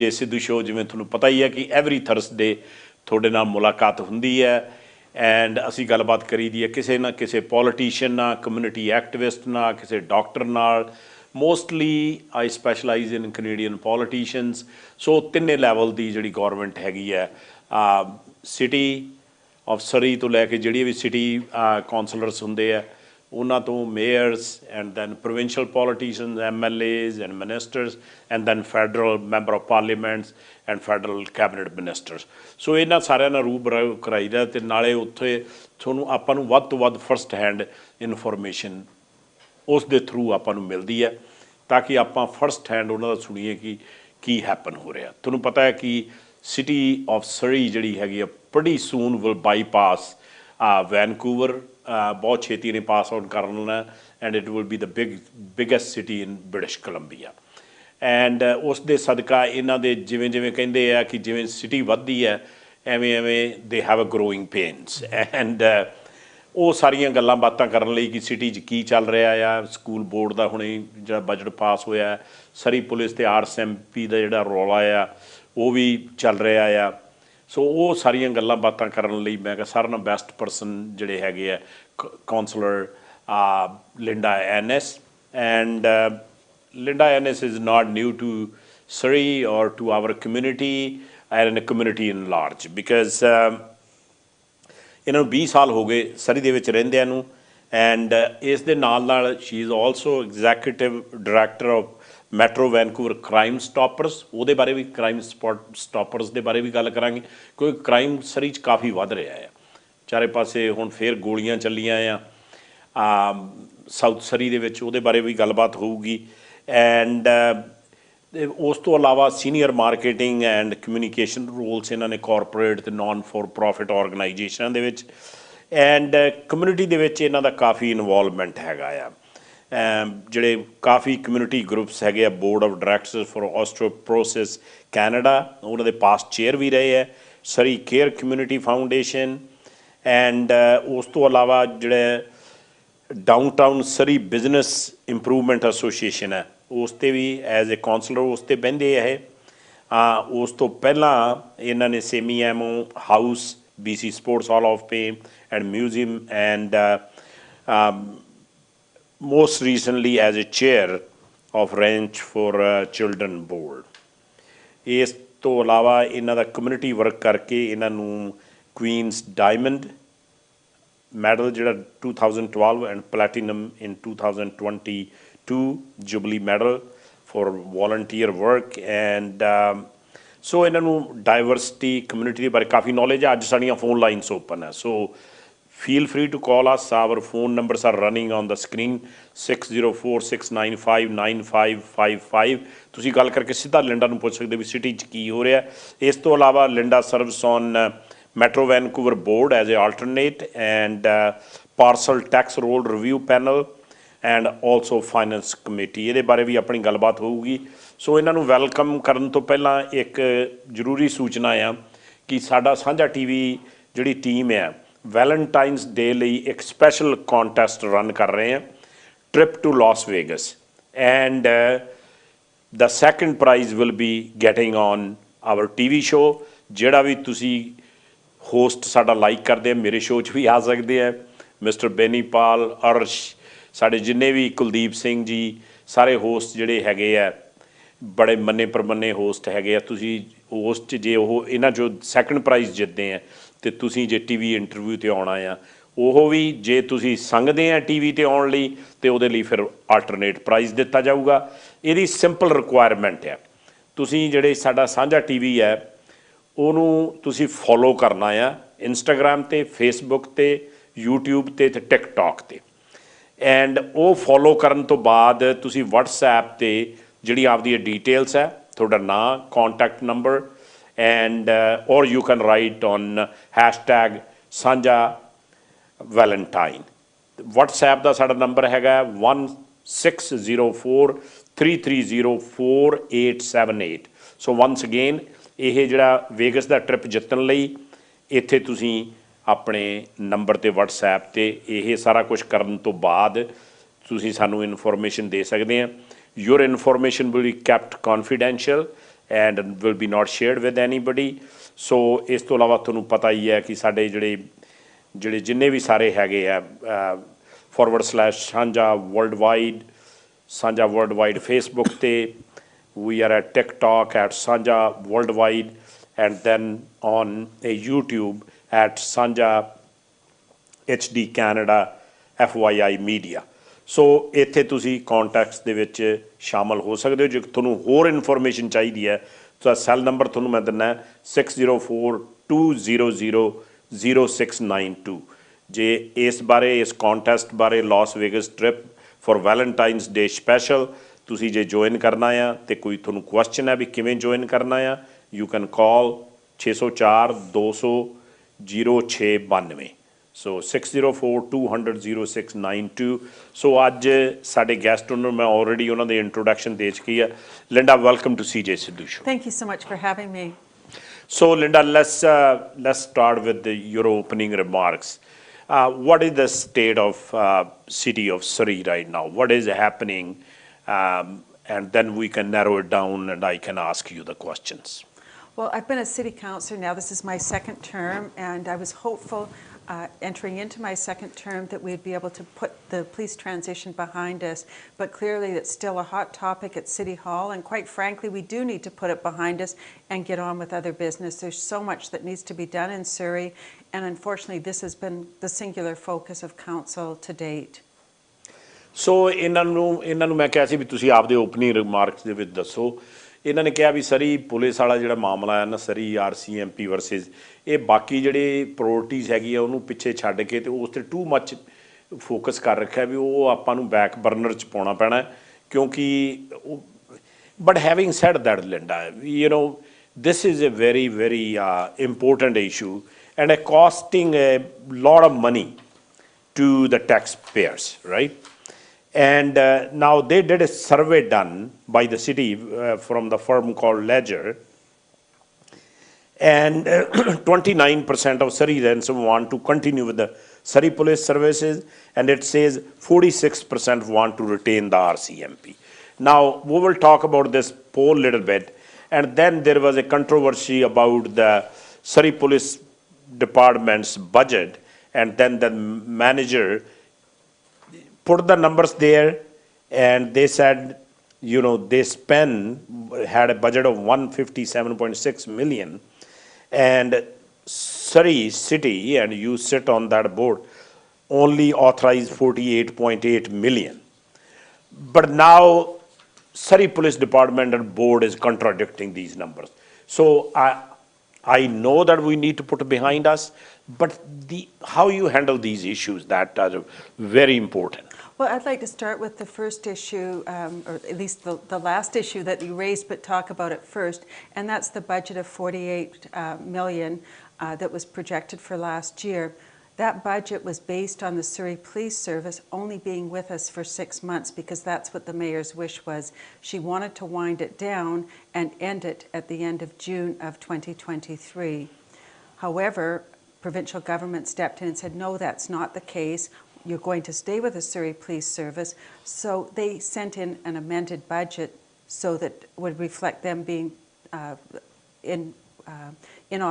ये सिद्धू शो जिवें तुहानूं पता ही है कि एवरी थर्सडे तुहाडे नाल मुलाकात हुंदी है एंड असी गलबात करी दी है किसी ना किसी पॉलिटिशियन ना कम्यूनिटी एक्टिविस्ट ना किसी डॉक्टर नाल mostly I specialise in Canadian politicians so तिन्ने लैवल की जिहड़ी गौरमेंट हैगी है सिटी ऑफ सरी तो लैके जिहड़ी भी सिटी कौंसलर्स हुंदे आ उन्हां तो mayors and then provincial politicians MLAs and ministers and then federal member of parliaments and federal cabinet ministers so इन्हां सारिਆਂ ਨਾਲ रूबरू कराईदा ते नाले उत्थे ਤੁਹਾਨੂੰ ਆਪਾਂ ਨੂੰ ਵੱਧ ਤੋਂ ਵੱਧ फर्स्ट हैंड इनफॉर्मेशन उस दे थ्रू ਆਪਾਂ ਨੂੰ ਮਿਲਦੀ ਹੈ ਤਾਂ ਕਿ ਆਪਾਂ फर्स्ट हैंड ਉਹਨਾਂ ਦਾ ਸੁਣੀਏ ਕਿ ਕੀ हैपन हो रहा ਤੁਹਾਨੂੰ पता है कि सिटी ऑफ सरी जिहड़ी हैगी pretty soon will bypass Vancouver बहुत छेती ने पास आउट कर लेना and it will be the biggest city in British Columbia and उस दे सदका इन्हां दे जिवें जिवें कहिंदे आ कि जिवें सिटी वधदी है एवें एवें they have a growing pains and वो सारियां गल्लां बातां करन लई कि सिटी 'च की चल रहा आ स्कूल बोर्ड का हुणे जिहड़ा बजट पास होया सरी पुलिस ते RCMP दा जिहड़ा रौला आ वो भी चल रहा आ सो वो सारियां गल्लां बातां करन लई मैं कहा सारे नाल बैस्ट परसन जिहड़े हैगे आ councillor Linda Annis and Linda Annis is not new to Surrey or to our community and a community in large because इन्हां नूं 20 साल हो गए सरी दे विच रहिंदिਆਂ ਨੂੰ एंड इस दे नाल she is also executive director of Metro Vancouver Crime Stoppers वो बारे भी क्राइम स्टॉपर्स के बारे भी गल करांगे क्योंकि क्राइम सरी च काफ़ी वध रहा है चारे पासे हुण फिर गोलियां चलियां आ साउथ सरी दे विच उहदे बारे भी गलबात होऊगी एंड उस तो अलावा senior marketing and communication roles इन्हां ने कॉरपोरेट ते नॉन फॉर प्रॉफिट ऑर्गेनाइजेशन दे विच एंड कम्यूनिटी दे विच इन्हां दा काफ़ी इनवॉल्वमेंट हैगा आ ਜਿਹੜੇ ਕਾफ़ी कम्यूनिटी ग्रुप्स हैगे आ board of directors for osteoporosis Canada ਉਹਨਾਂ ਦੇ ਪਾਸਟ ਚੇਅਰ ਵੀ ਰਹੇ ਹੈ Surrey care community foundation and उस तो अलावा ਜਿਹੜੇ डाउनटाउन सरी बिजनेस इंप्रूवमेंट एसोसीएशन है उस ते भी एज ए काउंसलर उस ते बहिंदे है उस तो पहला इन्हां ने Semiahmoo house BC sports hall of fame and museum and most recently as a chair of Ranch for Children Board इस तो अलावा इन्हां दा कम्यूनिटी वर्क करके इन्हां नूं क्वीनस डायमंड मैडल जिहड़ा 2012 and platinum in 2022 jubilee medal for volunteer work and so इन्हां नूं डाइवर्सिटी कम्यूनिटी दे बारे काफ़ी नॉलेज है अज साडियां फोन लाइन्स ओपन है सो feel free to call us our phone numbers are running on the screen 6046959555 ਤੁਸੀਂ ਗੱਲ ਕਰਕੇ ਸਿੱਧਾ ਲਿੰਡਾ ਨੂੰ ਪੁੱਛ ਸਕਦੇ ਵੀ ਸਿਟੀ 'ਚ ਕੀ ਹੋ ਰਿਹਾ ਇਸ ਤੋਂ ਇਲਾਵਾ Linda serves on Metro Vancouver board as a alternate and parcel tax roll review panel and also finance committee ਇਹਦੇ ਬਾਰੇ ਵੀ ਆਪਣੀ ਗੱਲਬਾਤ ਹੋਊਗੀ ਸੋ ਇਹਨਾਂ ਨੂੰ ਵੈਲਕਮ ਕਰਨ ਤੋਂ ਪਹਿਲਾਂ ਇੱਕ ਜ਼ਰੂਰੀ ਸੂਚਨਾ ਆ ਕਿ ਸਾਡਾ ਸਾਂਝਾ TV ਜਿਹੜੀ ਟੀਮ ਹੈ वैलेंटाइनस डे ਲਈ एक स्पैशल कॉन्टेस्ट रन कर रहे हैं trip to Las Vegas and the second prize will be getting on our TV show ਜਿਹੜਾ ਵੀ ਤੁਸੀਂ होस्ट साडा लाइक करते हैं मेरे शो च भी आ सकते हैं मिस्टर बेनीपाल अर्श साडे जिन्ने भी कुलदीप सिंह जी सारे होस्ट ਜਿਹੜੇ ਹੈਗੇ ਆ बड़े मन्ने परमन्ने होस्ट हैगे आ तुसी होस्ट जे वो इन्हां जो सैकेंड प्राइज़ जितते हैं तो तुसी जे TV इंटरव्यू ते आउणा आ ਉਹ ਵੀ जे तुसी संगदे आ TV ते आउण लई ते ਉਹਦੇ ਲਈ फिर आल्टरनेट प्राइज़ दिता जाऊगा ਇਹਦੀ सिंपल रिक्वायरमेंट है तुसी ਜਿਹੜੇ साडा साझा TV है ਉਹਨੂੰ तुसी फॉलो करना आ इंस्टाग्राम ते फेसबुक ते यूट्यूब ते टिकटॉक ते एंड वो फॉलो करन तो बाद तुसी WhatsApp ते जिहड़ी आपदी डिटेल्स है तुहाडा नाम कॉन्टैक्ट नंबर एंड और you can write on hashtag सांझा वैलेंटाइन WhatsApp का साडा नंबर हैगा 1604330488 सो वंस अगेन ये जिहड़ा वेगस का ट्रिप जितन लई इत्थे तुसीं अपने नंबर ते WhatsApp ते ये सारा कुछ करन तो बाद तुसीं सानूं इन्फॉर्मेशन दे सकते हैं your information will be kept confidential and will be not shared with anybody. So इस तो इलावा तुहानूं पता ही है कि साडे ਜਿਹੜੇ जिन्ने भी सारे हैगे आ /Sanjha worldwide, Sanjha worldwide Facebook ते, we are at TikTok at Sanjha worldwide, and then on a YouTube at Sanjha HD Canada FYI media. सो ਇੱਥੇ ਤੁਸੀਂ कॉन्टैक्ट्स ਦੇ ਵਿੱਚ शामिल हो सकते हो। ਜੇ ਤੁਹਾਨੂੰ ਹੋਰ ਇਨਫੋਰਮੇਸ਼ਨ ਚਾਹੀਦੀ ਹੈ ਤਾਂ ਸੈੱਲ ਨੰਬਰ ਤੁਹਾਨੂੰ ਮੈਂ ਦਿੰਦਾ 6042000692। ਜੇ ਇਸ ਬਾਰੇ ਇਸ ਕੌਂਟੈਸਟ ਬਾਰੇ Las Vegas trip for Valentine's day special ਤੁਸੀਂ ਜੇ ਜੁਆਇਨ ਕਰਨਾ ਆ ਤੇ ਕੋਈ ਤੁਹਾਨੂੰ ਕੁਐਸਚਨ ਹੈ ਵੀ ਕਿਵੇਂ ਜੁਆਇਨ ਕਰਨਾ ਆ, ਯੂ ਕੈਨ ਕਾਲ 604 200 0692। सो 6042000692। सो अज साडे गेस्ट उन्होंने मैं ऑलरेडी उन्होंने इंट्रोडक्शन दे चुकी है। Linda, welcome to CJ Sidhu Show। Thank you so much for having me. So Linda, let's start with your opening remarks. What is the state of city of Surrey right now? What is happening? And then we can narrow it down and I can ask you the questions. Well, I've been a city councillor now. This is my second term, and I was hopeful entering into my second term that we'd be able to put the police transition behind us, but clearly it's still a hot topic at City Hall, and quite frankly we do need to put it behind us and get on with other business. There's so much that needs to be done in Surrey, and unfortunately this has been the singular focus of council to date. So ਇਹਨਾਂ ਨੂੰ ਮੈਂ ਕਿਹਾ ਸੀ ਵੀ ਤੁਸੀਂ ਆਪਦੇ opening remarks ਦੇ ਵਿੱਚ ਦੱਸੋ। ਇਹਨਾਂ ਨੇ ਕਿਹਾ ਵੀ ਸਰੀ ਪੁਲਿਸ ਵਾਲਾ ਜਿਹੜਾ ਮਾਮਲਾ ਹੈ ਨਾ, ਸਰੀ RCMP ਵਰਸਸ ਇਹ ਬਾਕੀ ਜਿਹੜੇ ਪ੍ਰਾਇੋਰਟੀਜ਼ ਹੈਗੀ ਆ ਉਹਨੂੰ ਪਿੱਛੇ ਛੱਡ ਕੇ ਤੇ ਉਸ 'ਤੇ ਟੂ ਮੱਚ ਫੋਕਸ ਕਰ ਰੱਖਿਆ ਵੀ ਉਹ ਆਪਾਂ ਨੂੰ ਬੈਕ ਬਰਨਰ 'ਚ ਪਾਉਣਾ ਪੈਣਾ, ਕਿਉਂਕਿ but having said that Linda, you know this is a very very important issue and a costing a lot of money to the taxpayers, right? And now they did a survey done by the city from the firm called Ledger, and 29% of Surrey residents want to continue with the Surrey police services, and it says 46% want to retain the RCMP. Now we will talk about this poll a little bit, and then there was a controversy about the Surrey Police Department's budget, and then the manager put the numbers there, and they said, you know, they had a budget of 157.6 million, and Surrey City, and you sit on that board, only authorized 48.8 million. But now Surrey Police Department and board is contradicting these numbers. So I know that we need to put it behind us, but how you handle these issues that are very important. Well, I'd like to start with the first issue, or at least the last issue that you raised, but talk about it first, and that's the budget of 48 million that was projected for last year. That budget was based on the Surrey Police Service only being with us for 6 months, because that's what the Mayor's wish was. She wanted to wind it down and end it at the end of June of 2023. However, provincial government stepped in and said, no, that's not the case. You're going to stay with the Surrey Police Service. So they sent in an amended budget so that would reflect them being in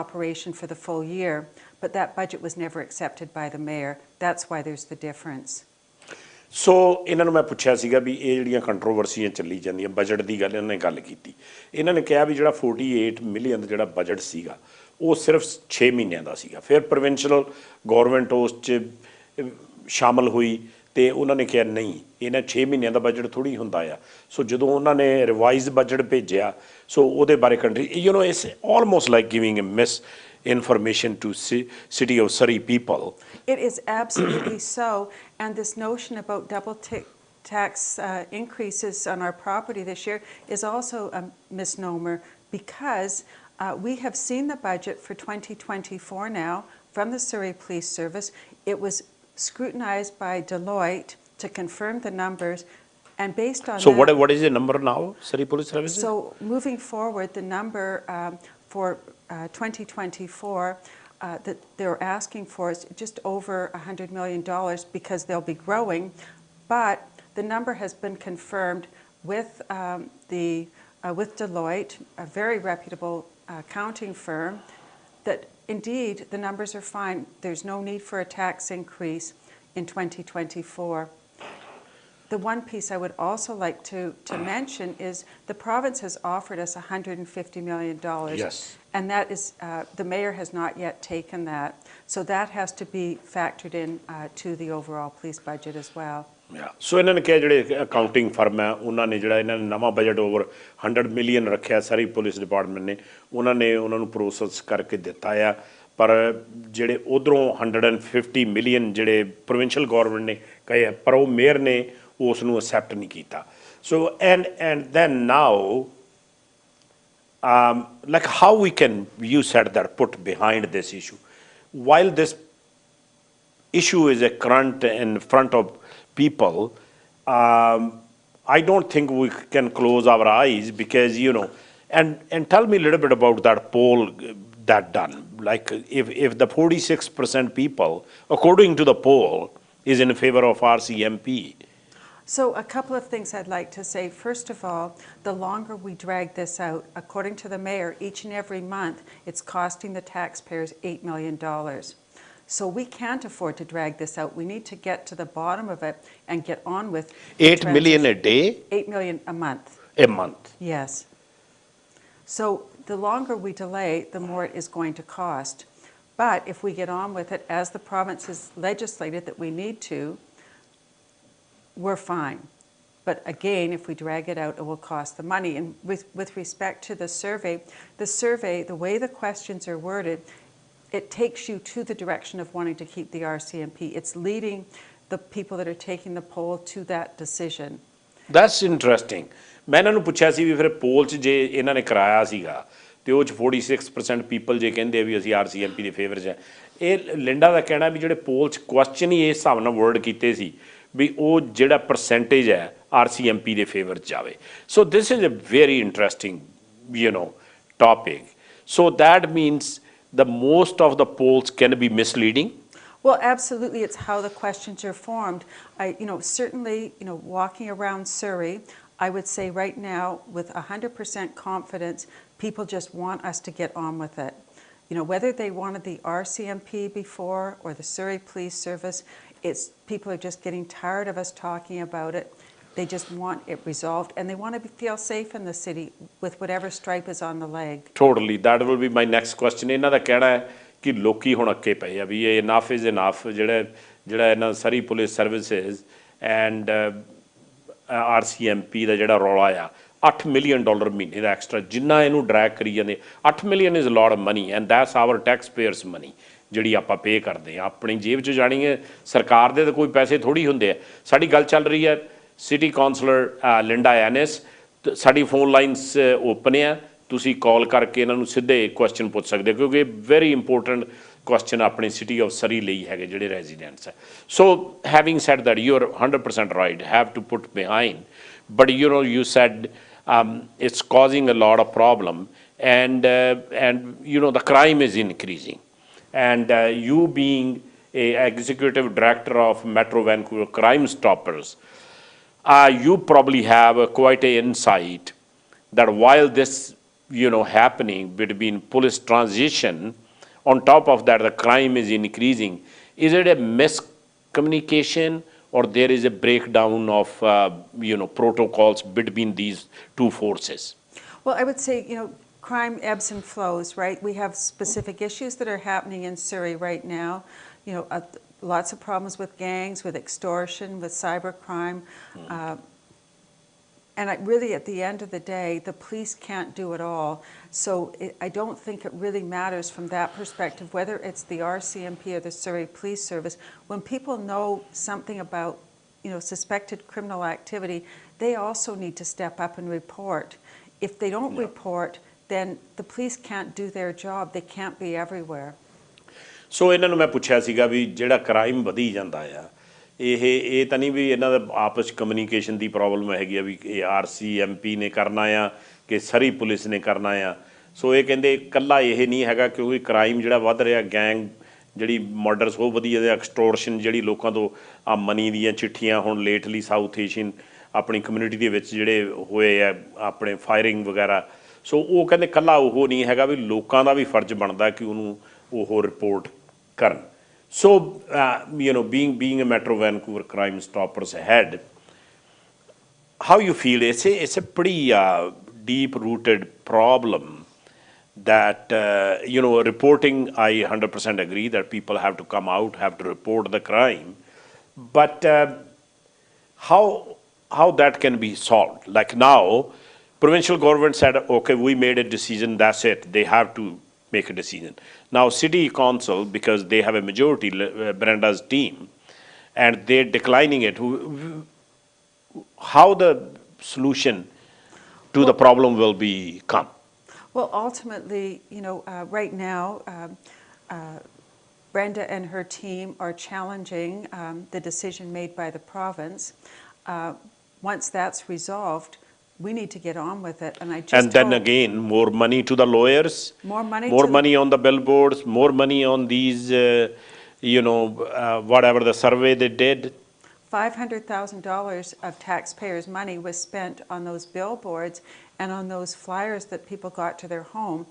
operation for the full year. But that budget was never accepted by the Mayor. That's why there's the difference. ਸੋ ਇਹਨਾਂ ਨੂੰ ਮੈਂ ਪੁੱਛਿਆ ਸੀਗਾ ਵੀ ਇਹ ਜਿਹੜੀਆਂ ਕੰਟਰੋਵਰਸੀਆਂ ਚੱਲੀ ਜਾਂਦੀਆਂ budget ਦੀ ਗੱਲ, ਇਹਨਾਂ ਨੇ ਗੱਲ ਕੀਤੀ। ਇਹਨਾਂ ਨੇ ਕਿਹਾ ਵੀ ਜਿਹੜਾ 48 ਮਿਲੀਅਨ ਦਾ ਜਿਹੜਾ ਬਜਟ ਸੀਗਾ ਉਹ ਸਿਰਫ 6 ਮਹੀਨਿਆਂ ਦਾ ਸੀਗਾ। ਫਿਰ ਪ੍ਰੋਵਿੰਸ਼ੀਅਲ ਗੌਰਮੈਂਟ ਉਸ 'ਚ ਸ਼ਾਮਲ ਹੋਈ ਤੇ ਉਹਨਾਂ ਨੇ ਕਿਹਾ ਨਹੀਂ, ਇਹਨਾਂ 6 ਮਹੀਨਿਆਂ ਦਾ ਬਜਟ ਥੋੜ੍ਹੀ ਹੁੰਦਾ ਆ। ਸੋ ਜਦੋਂ ਉਹਨਾਂ ਨੇ ਰਿਵਾਈਜ਼ ਬਜਟ ਭੇਜਿਆ, ਸੋ ਉਹਦੇ ਬਾਰੇ country, you know, it's almost like giving a mis information to city of Surrey people. It is absolutely so, and this notion about double tax increases on our property this year is also a misnomer, because we have seen the budget for 2024 now from the Surrey Police Service. It was scrutinized by Deloitte to confirm the numbers, and based on so that, what is the number now, Surrey Police Service? So moving forward, the number for 2024 that they're asking for is just over $100 million, because they'll be growing. But the number has been confirmed with the with Deloitte, a very reputable accounting firm, that indeed the numbers are fine. There's no need for a tax increase in 2024. The one piece I would also like to mention is the province has offered us $150 million. Yes. And that is, the mayor has not yet taken that. So that has to be factored in to the overall police budget as well. ਸੋ ਇਹਨਾਂ ਨੇ ਕਿਹਾ ਜਿਹੜੇ accounting firm ਹੈ ਉਹਨਾਂ ਨੇ ਜਿਹੜਾ ਇਹਨਾਂ ਨੇ ਨਵਾਂ ਬਜਟ ਓਵਰ 100 ਮਿਲੀਅਨ ਰੱਖਿਆ ਸਾਰੀ ਪੁਲਿਸ ਡਿਪਾਰਟਮੈਂਟ ਨੇ ਉਹਨਾਂ ਨੂੰ ਪ੍ਰੋਸੈਸ ਕਰਕੇ ਦਿੱਤਾ ਆ ਪਰ ਜਿਹੜੇ ਉਧਰੋਂ 150 ਮਿਲੀਅਨ ਜਿਹੜੇ ਪ੍ਰੋਵਿੰਸ਼ੀਅਲ ਗੌਰਮੈਂਟ ਨੇ ਕਹੇ ਆ ਪਰ ਉਹ ਮੇਅਰ ਨੇ ਉਸ ਨੂੰ ਅਸੈਪਟ ਨਹੀਂ ਕੀਤਾ so and then now like how we can, you said that, put behind this issue while this issue is a current in front of people. I don't think we can close our eyes because and tell me a little bit about that poll that done, like if the 46% people according to the poll is in favor of RCMP. So a couple of things I'd like to say. First of all, the longer we drag this out, according to the mayor, each and every month it's costing the taxpayers $8 million. So we can't afford to drag this out. We need to get to the bottom of it and get on with 8 million a day? 8 million a month. A month. Yes. So the longer we delay, the more it is going to cost. But if we get on with it, as the province has legislated that we need to, we're fine. But again, if we drag it out, it will cost the money. And with respect to the survey, the way the questions are worded, it takes you to the direction of wanting to keep the RCMP. It's leading the people that are taking the poll to that decision. That's interesting. ਮੈਂ ਇਹਨਾਂ ਨੂੰ ਪੁੱਛਿਆ ਸੀ ਵੀ ਫਿਰ ਪੋਲ 'ਚ ਜੇ ਇਹਨਾਂ ਨੇ ਕਰਾਇਆ ਸੀਗਾ ਤੇ ਉਹ 'ਚ 46% ਪੀਪਲ ਜੇ ਕਹਿੰਦੇ ਵੀ ਅਸੀਂ RCMP ਦੇ ਫੇਵਰ 'ਚ ਇਹ ਲਿੰਡਾ ਦਾ ਕਹਿਣਾ ਵੀ ਜਿਹੜੇ ਪੋਲ 'ਚ ਕੁਐਸਚਨ ਹੀ ਇਸ ਹਿਸਾਬ ਨਾਲ ਵਰਡ ਕੀਤੇ ਸੀ ਵੀ ਉਹ ਜਿਹੜਾ ਪਰਸੈਂਟੇਜ ਹੈ RCMP ਦੇ ਫੇਵਰ 'ਚ ਜਾਵੇ so this is a very interesting topic. So that means the most of the polls can be misleading? Well, absolutely. It's how the questions are formed. Certainly, walking around Surrey, I would say right now, with 100% confidence, people just want us to get on with it. Whether they wanted the RCMP before or the Surrey Police Service, people are just getting tired of us talking about it. They just want it resolved, and they want to feel safe in the city with whatever stripe is on the leg. Totally. That will be my next question. ਇਹਨਾਂ ਦਾ ਕਹਿਣਾ ਹੈ ਕਿ ਲੋਕੀ ਹੁਣ ਅੱਕੇ ਪਏ ਆ ਵੀ ਇਹ enough is enough ਜਿਹੜਾ ਇਹਨਾਂ Surrey Police Services and RCMP ਦਾ ਜਿਹੜਾ ਰੌਲਾ ਆ $8 million ਮਹੀਨੇ ਦਾ ਐਕਸਟਰਾ ਜਿੰਨਾ ਇਹਨੂੰ ਡਰੈਗ ਕਰੀ ਜਾਂਦੇ $8 million is a lot of money and that's our taxpayers money ਜਿਹੜੀ ਆਪਾਂ ਪੇ ਕਰਦੇ ਆ ਆਪਣੀ ਜੇਬ 'ਚ ਜਾਣੀ ਹੈ ਸਰਕਾਰ ਦੇ ਤਾਂ ਕੋਈ ਪੈਸੇ ਥੋੜੀ ਹੁੰਦੇ ਆ ਸਾਡੀ ਗੱਲ ਚੱਲ ਰਹੀ ਹੈ ਸਿਟੀ ਕਾਉਂਸਲਰ ਲਿੰਡਾ ਐਨਿਸ ਸਾਡੀ ਫੋਨ ਲਾਈਨਸ ਓਪਨ ਆ ਤੁਸੀਂ ਕਾਲ ਕਰਕੇ ਇਹਨਾਂ ਨੂੰ ਸਿੱਧੇ ਕੁਐਸਚਨ ਪੁੱਛ ਸਕਦੇ ਹੋ ਕਿਉਂਕਿ ਵੈਰੀ ਇੰਪੋਰਟੈਂਟ question ਆਪਣੀ ਸਿਟੀ ਆਫ ਸਰੀ ਲਈ ਹੈਗੇ ਜਿਹੜੇ ਰੈਜ਼ੀਡੈਂਟਸ ਹੈ so having said that you are 100% right have to put behind but you said it's causing a lot of problem and the crime is increasing and you being a executive director of Metro Vancouver Crime Stoppers you probably have quite an insight that while this happening between police transition on top of that the crime is increasing is it a miscommunication or there is a breakdown of protocols between these two forces? Well, I would say crime ebbs and flows, right? We have specific issues that are happening in Surrey right now. Lots of problems with gangs, with extortion, with cybercrime. And really, at the end of the day, the police can't do it all. So I don't think it really matters from that perspective, whether it's the RCMP or the Surrey Police Service. When people know something about, suspected criminal activity, they also need to step up and report. If they don't report, then the police can't do their job. They can't be everywhere. So ਇਹਨਾਂ ਨੂੰ ਮੈਂ ਪੁੱਛਿਆ ਸੀਗਾ ਵੀ ਜਿਹੜਾ crime ਵਧੀ ਜਾਂਦਾ ਆ ਇਹ ਤਾਂ ਨਹੀਂ ਵੀ ਇਹਨਾਂ ਦਾ ਆਪਸ 'ਚ ਕਮਿਊਨੀਕੇਸ਼ਨ ਦੀ ਪ੍ਰੋਬਲਮ ਹੈਗੀ ਆ ਵੀ ਇਹ RCMP ਨੇ ਕਰਨਾ ਆ ਕਿ ਸਰੀ ਪੁਲਿਸ ਨੇ ਕਰਨਾ ਆ ਸੋ ਇਹ ਕਹਿੰਦੇ ਇਕੱਲਾ ਇਹ ਨਹੀਂ ਹੈਗਾ ਕਿਉਂਕਿ ਕ੍ਰਾਈਮ ਜਿਹੜਾ ਵੱਧ ਰਿਹਾ ਗੈਂਗ ਜਿਹੜੀ ਮਰਡਰਸ ਉਹ ਵਧੀਆ ਦੇ ਐਕਸਟੋਰਸ਼ਨ ਜਿਹੜੀ ਲੋਕਾਂ ਤੋਂ ਆ ਮਨੀ ਦੀਆਂ ਚਿੱਠੀਆਂ ਹੁਣ ਲੇਟਲੀ ਸਾਊਥ ਏਸ਼ੀਅਨ ਆਪਣੀ ਕਮਿਊਨਿਟੀ ਦੇ ਵਿੱਚ ਜਿਹੜੇ ਹੋਏ ਆ ਆਪਣੇ ਫਾਇਰਿੰਗ ਵਗੈਰਾ ਸੋ ਉਹ ਕਹਿੰਦੇ ਇਕੱਲਾ ਉਹ ਨਹੀਂ ਹੈਗਾ ਵੀ ਲੋਕਾਂ ਦਾ ਵੀ ਫਰਜ਼ ਬਣਦਾ ਕਿ ਉਹਨੂੰ ਉਹ ਰਿਪੋਰਟ ਕਰਨ ਸੋ you know being a Metro Vancouver crime stoppers ahead how you feel it's a pretty deep rooted problem that you know reporting I 100% agree that people have to come out have to report the crime but how that can be solved like now provincial government said okay we made a decision that's it they have to make a decision now city council because they have a majority Brenda's team and they're declining it how the solution to the problem will be come. Well, ultimately, you know, right now, Brenda and her team are challenging the decision made by the province. Once that's resolved, we need to get on with it. And I just and then again, more money to the lawyers, more money on the billboards, more money on these, you know, whatever the survey they did. $500,000 of taxpayers' money was spent on those billboards and on those flyers that people got to their home.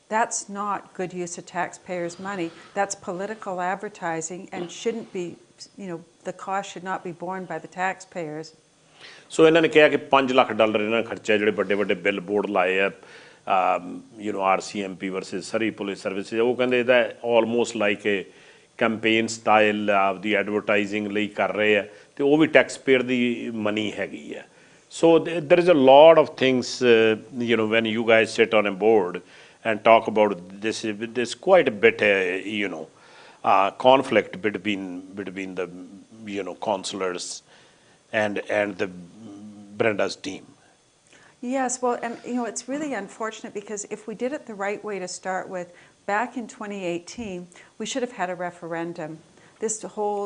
That's not good use of taxpayers' money. That's political advertising and shouldn't be, you know, the cost should not be borne by the taxpayers. So ਇਹਨਾਂ ਨੇ ਕਿਹਾ ਕਿ $5 ਲੱਖ ਇਹਨਾਂ ਨੇ ਖਰਚਿਆ ਜਿਹੜੇ ਵੱਡੇ ਵੱਡੇ bill board ਲਾਏ ਆ you نو RCMP versus Surrey police services ਉਹ ਕਹਿੰਦੇ ਇਹਦਾ almost like a campaign style ਆਪਦੀ ਐਡਵਰਟਾਈਜ਼ਿੰਗ ਲਈ ਕਰ ਰਹੇ ਆ ਤੇ ਉਹ ਵੀ ਟੈਕਸ ਪੇਅਰ ਦੀ ਮਨੀ ਹੈਗੀ ਆ so there is a lot of things you know when you guys sit on a board and talk about this there's quite a bit you know conflict between the you know councillors and the Brenda's team. Yes, well, and you know, it's really unfortunate because if we did it the right way to start with, back in 2018, we should have had a referendum. This whole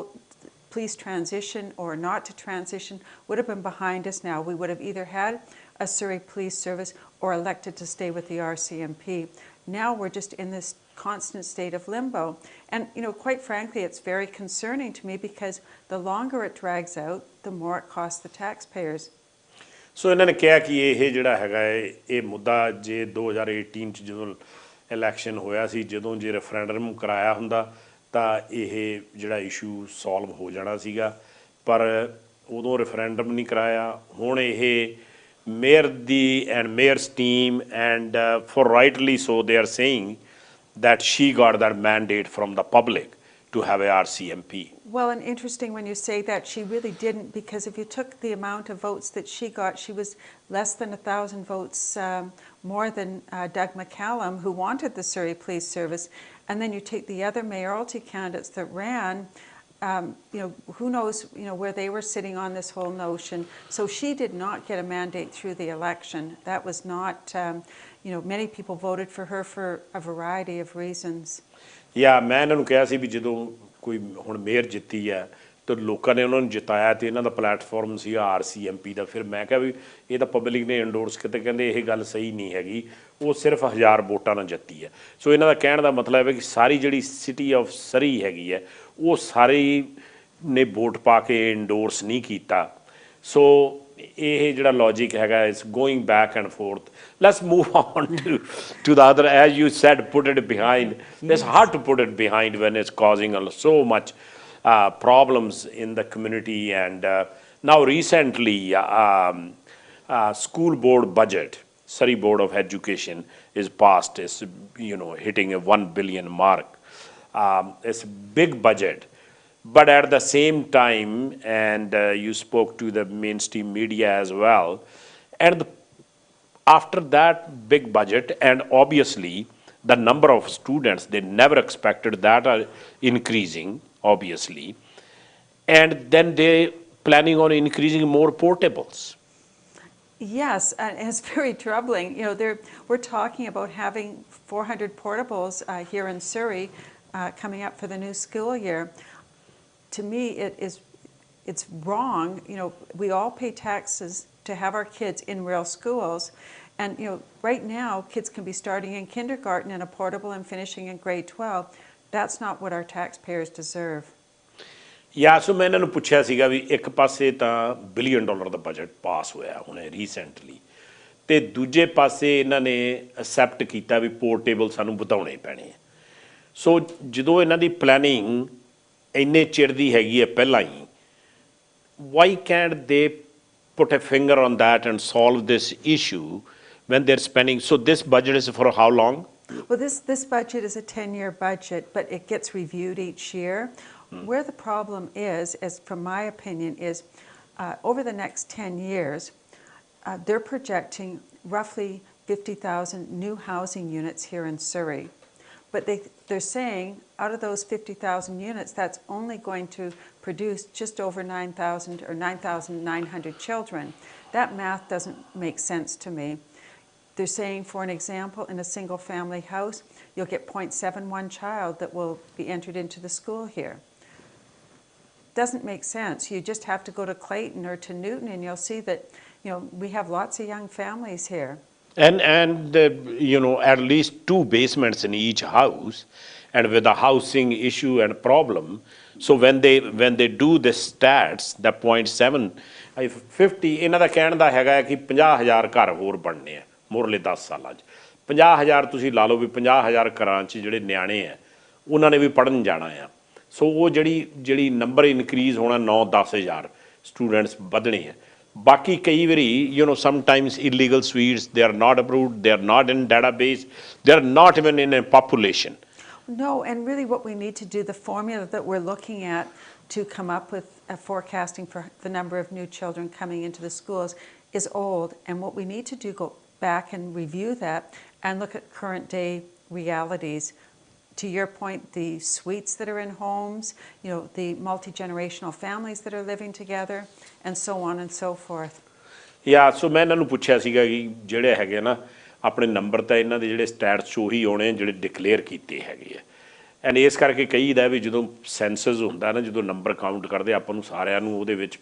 police transition or not to transition would have been behind us now. We would have either had a Surrey Police Service or elected to stay with the RCMP. Now we're just in this constant state of limbo. And, you know, quite frankly, it's very concerning to me because the longer it drags out, the more it costs the taxpayers. So ਇਹਨਾਂ ਨੇ ਕਿਹਾ ਕਿ ਇਹ ਜਿਹੜਾ ਹੈਗਾ ਇਹ ਮੁੱਦਾ ਜੇ 2018 ਚ ਜਦੋਂ ਇਲੈਕਸ਼ਨ ਹੋਇਆ ਸੀ ਜਦੋਂ ਜੇ ਰੈਫਰੈਂਡਮ ਕਰਾਇਆ ਹੁੰਦਾ ਤਾਂ ਇਹ ਜਿਹੜਾ ਇਸ਼ੂ ਸੋਲਵ ਹੋ ਜਾਣਾ ਸੀਗਾ ਪਰ ਉਦੋਂ ਰੈਫਰੈਂਡਮ ਨਹੀਂ ਕਰਾਇਆ ਹੁਣ ਇਹ ਮੇਅਰ ਦੀ and mayor's team and for rightly so they are saying that she got that mandate from the public to have a RCMP. Well, and interesting when you say that, she really didn't, because if you took the amount of votes that she got, she was less than 1,000 votes more than Doug McCallum, who wanted the Surrey Police Service, and then you take the other mayoralty candidates that ran, you know, who knows, you know, where they were sitting on this whole notion. So she did not get a mandate through the election. That was not, you know, many people voted for her for a variety of reasons. Yeah, ਮੈਂ ਇਹਨਾਂ ਨੂੰ ਕਿਹਾ ਸੀ ਵੀ ਜਦੋਂ ਕੋਈ ਹੁਣ mayor ਜਿੱਤੀ ਹੈ ਤਾਂ ਲੋਕਾਂ ਨੇ ਉਹਨਾਂ ਨੂੰ ਜਿਤਾਇਆ ਤੇ ਇਹਨਾਂ ਦਾ ਪਲੇਟਫਾਰਮ ਸੀਗਾ RCMP ਦਾ ਫਿਰ ਮੈਂ ਕਿਹਾ ਵੀ ਇਹ ਤਾਂ ਪਬਲਿਕ ਨੇ ਇੰਡੋਰਸ ਕੀਤੇ ਕਹਿੰਦੇ ਇਹ ਗੱਲ ਸਹੀ ਨਹੀਂ ਹੈਗੀ ਉਹ ਸਿਰਫ 1000 ਵੋਟਾਂ ਨਾਲ ਜਿੱਤੀ ਹੈ ਸੋ ਇਹਨਾਂ ਦਾ ਕਹਿਣ ਦਾ ਮਤਲਬ ਹੈ ਕਿ ਸਾਰੀ ਜਿਹੜੀ ਸਿਟੀ ਆਫ ਸਰੀ ਹੈਗੀ ਹੈ ਉਹ ਸਾਰੇ ਨੇ ਵੋਟ ਪਾ ਕੇ ਇੰਡੋਰਸ ਨਹੀਂ ਕੀਤਾ ਸੋ ਇਹ ਜਿਹੜਾ ਲੌਜਿਕ ਹੈਗਾ is going back and forth. Let's move on to the other, as you said, put it behind. It's hard to put it behind when it's causing so much problems in the community. And now recently, school board budget, Surrey Board of Education is passed. It's, you know, hitting a 1 billion mark. It's a big budget. But at the same time, and you spoke to the mainstream media as well, and after that big budget, and obviously the number of students, they never expected that are increasing, obviously, and then they planning on increasing more portables. Yes, and it's very troubling. You know, we're talking about having 400 portables here in Surrey coming up for the new school year. To me, it's wrong. You know, we all pay taxes to have our kids in real schools, and you know, right now, kids can be starting in kindergarten in a portable and finishing in grade 12. That's not what our taxpayers deserve. या सो मैं इन्होंने पूछा सीगा भी एक पासे तो $1 billion ਦਾ budget pass होया हुणे रीसेंटली ਤੇ ਦੂਜੇ ਪਾਸੇ ਇਹਨਾਂ ਨੇ ਅਸੈਪਟ ਕੀਤਾ ਵੀ ਪੋਰਟੇਬਲ ਸਾਨੂੰ ਵਧਾਉਣੇ ਪੈਣੇ ਆ ਸੋ ਜਦੋਂ ਇਹਨਾਂ ਦੀ ਪਲੈਨਿੰਗ ਇੰਨੇ ਚਿਰ ਦੀ ਹੈਗੀ ਹੈ ਪਹਿਲਾਂ ਹੀ why can't they put a finger on that and solve this issue when they're spending so this budget is for how long? Well, this budget is a 10-year budget, but it gets reviewed each year. Where the problem is from my opinion, is over the next 10 years, they're projecting roughly 50,000 new housing units here in Surrey. But they're saying out of those 50,000 units, that's only going to produce just over 9,000 or 9,900 children. That math doesn't make sense to me. They're saying, for an example, in a single family house, you'll get 0.71 child that will be entered into the school here. Doesn't make sense. You just have to go to Clayton or to Newton and you'll see that, you know, we have lots of young families here. And you know, at least 2 basements in each house, and with a housing issue and problem. So when they do the stats, the 0.7, 50 ਇਹਨਾਂ ਦਾ ਕਹਿਣ ਦਾ ਹੈਗਾ ਕਿ 50,000 ਘਰ ਹੋਰ ਬਣਨੇ ਆ ਮੁਰਲੇ 10 ਸਾਲਾਂ 'ਚ 50,000 ਤੁਸੀਂ ਲਾ ਲਓ ਵੀ 50,000 ਘਰਾਂ 'ਚ ਜਿਹੜੇ ਨਿਆਣੇ ਆ ਉਹਨਾਂ ਨੇ ਵੀ ਪੜ੍ਹਨ ਜਾਣਾ ਆ ਸੋ ਉਹ ਜਿਹੜੀ ਨੰਬਰ ਇਨਕਰੀਜ਼ ਹੋਣਾ 9-10,000 ਸਟੂਡੈਂਟਸ ਵਧਣੇ ਆ ਬਾਕੀ ਕਈ ਵਾਰੀ you know sometimes illegal suites they are not approved they are not in database they are not even in a population No, and really what we need to do, the formula that we're looking at to come up with a forecasting for the number of new children coming into the schools is old, and what we need to do, go back and review that and look at current day realities. To your point, the suites that are in homes, you know, the multi-generational families that are living together, and so on and so forth. Yeah, so ਮੈਂ ਇਹਨਾਂ ਨੂੰ ਪੁੱਛਿਆ ਸੀਗਾ ਕਿ ਜਿਹੜੇ ਹੈਗੇ ਨਾ ਆਪਣੇ ਨੰਬਰ ਤਾਂ ਇਹਨਾਂ ਦੇ ਜਿਹੜੇ ਸਟੈਟਸ 'ਚ ਉਹੀ ਆਉਣੇ ਜਿਹੜੇ ਡਿਕਲੇਅਰ ਕੀਤੇ ਹੈਗੇ ਆ ਐਂਡ ਇਸ ਕਰਕੇ ਕਹੀਦਾ ਵੀ ਜਦੋਂ ਸੈਂਸਸ ਹੁੰਦਾ ਨਾ ਜਦੋਂ ਨੰਬਰ ਕਾਊਂਟ ਕਰਦੇ ਆਪਾਂ ਨੂੰ ਸਾਰਿਆਂ ਨੂੰ ਉਹਦੇ ਵਿੱਚ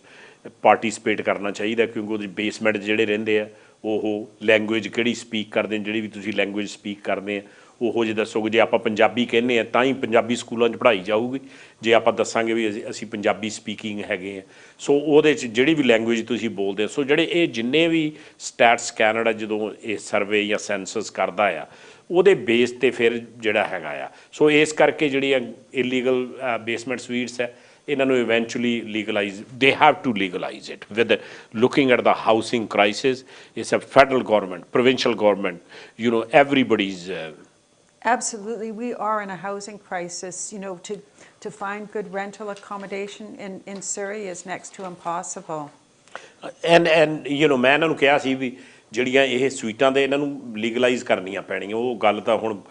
ਪਾਰਟੀਸਪੇਟ ਕਰਨਾ ਚਾਹੀਦਾ ਕਿਉਂਕਿ ਉਹਦੇ ਬੇਸਮੈਂਟ ਜਿਹੜੇ ਰਹਿੰਦੇ ਆ ਉਹ ਲੈਂਗੁਏਜ ਕਿਹੜੀ ਸਪੀਕ ਕਰਦੇ ਨੇ ਜਿਹੜੀ ਵੀ ਤੁਸੀਂ ਲੈਂਗੁਏਜ ਸਪੀਕ ਕਰਦੇ ਆ ਉਹੋ ਜਿਹੇ ਦੱਸੋਗੇ ਜੇ ਆਪਾਂ ਪੰਜਾਬੀ ਕਹਿੰਦੇ ਆ ਤਾਂ ਹੀ ਪੰਜਾਬੀ ਸਕੂਲਾਂ 'ਚ ਪੜ੍ਹਾਈ ਜਾਊਗੀ ਜੇ ਆਪਾਂ ਦੱਸਾਂਗੇ ਵੀ ਅਸੀਂ ਪੰਜਾਬੀ ਸਪੀਕਿੰਗ ਹੈਗੇ ਆ ਸੋ ਉਹਦੇ 'ਚ ਜਿਹੜੀ ਵੀ ਲੈਂਗੁਏਜ ਤੁਸੀਂ ਬੋਲਦੇ ਹੋ ਸੋ ਜਿਹੜੇ ਇਹ ਜਿੰਨੇ ਵੀ ਸਟੈਟਸ ਕੈਨੇਡਾ ਜਦੋਂ ਇਹ ਸਰਵੇ ਜਾਂ ਸੈਂਸਸ ਕਰਦਾ ਆ ਉਹਦੇ ਬੇਸ 'ਤੇ ਫਿਰ ਜਿਹੜਾ ਹੈਗਾ ਆ ਸੋ ਇਸ ਕਰਕੇ ਜਿਹੜੀਆਂ ਇਲੀਗਲ ਬੇਸਮੈਂਟ ਸਵੀਟਸ ਹੈ ਇਹਨਾਂ ਨੂੰ eventually legalise they have to legalise it with looking at the housing crisis it's a federal government provincial government you know everybody's Absolutely, we are in a housing crisis. You know, to find good rental accommodation in Surrey is next to impossible. And you know, ਮੈਂ ਇਹਨਾਂ ਨੂੰ ਕਿਹਾ ਸੀ ਵੀ ਜਿਹੜੀਆਂ ਇਹ ਸਵੀਟਾਂ ਦੇ ਇਹਨਾਂ ਨੂੰ legalise ਕਰਨੀਆਂ ਪੈਣੀਆਂ ਉਹ ਗੱਲ ਤਾਂ ਹੁਣ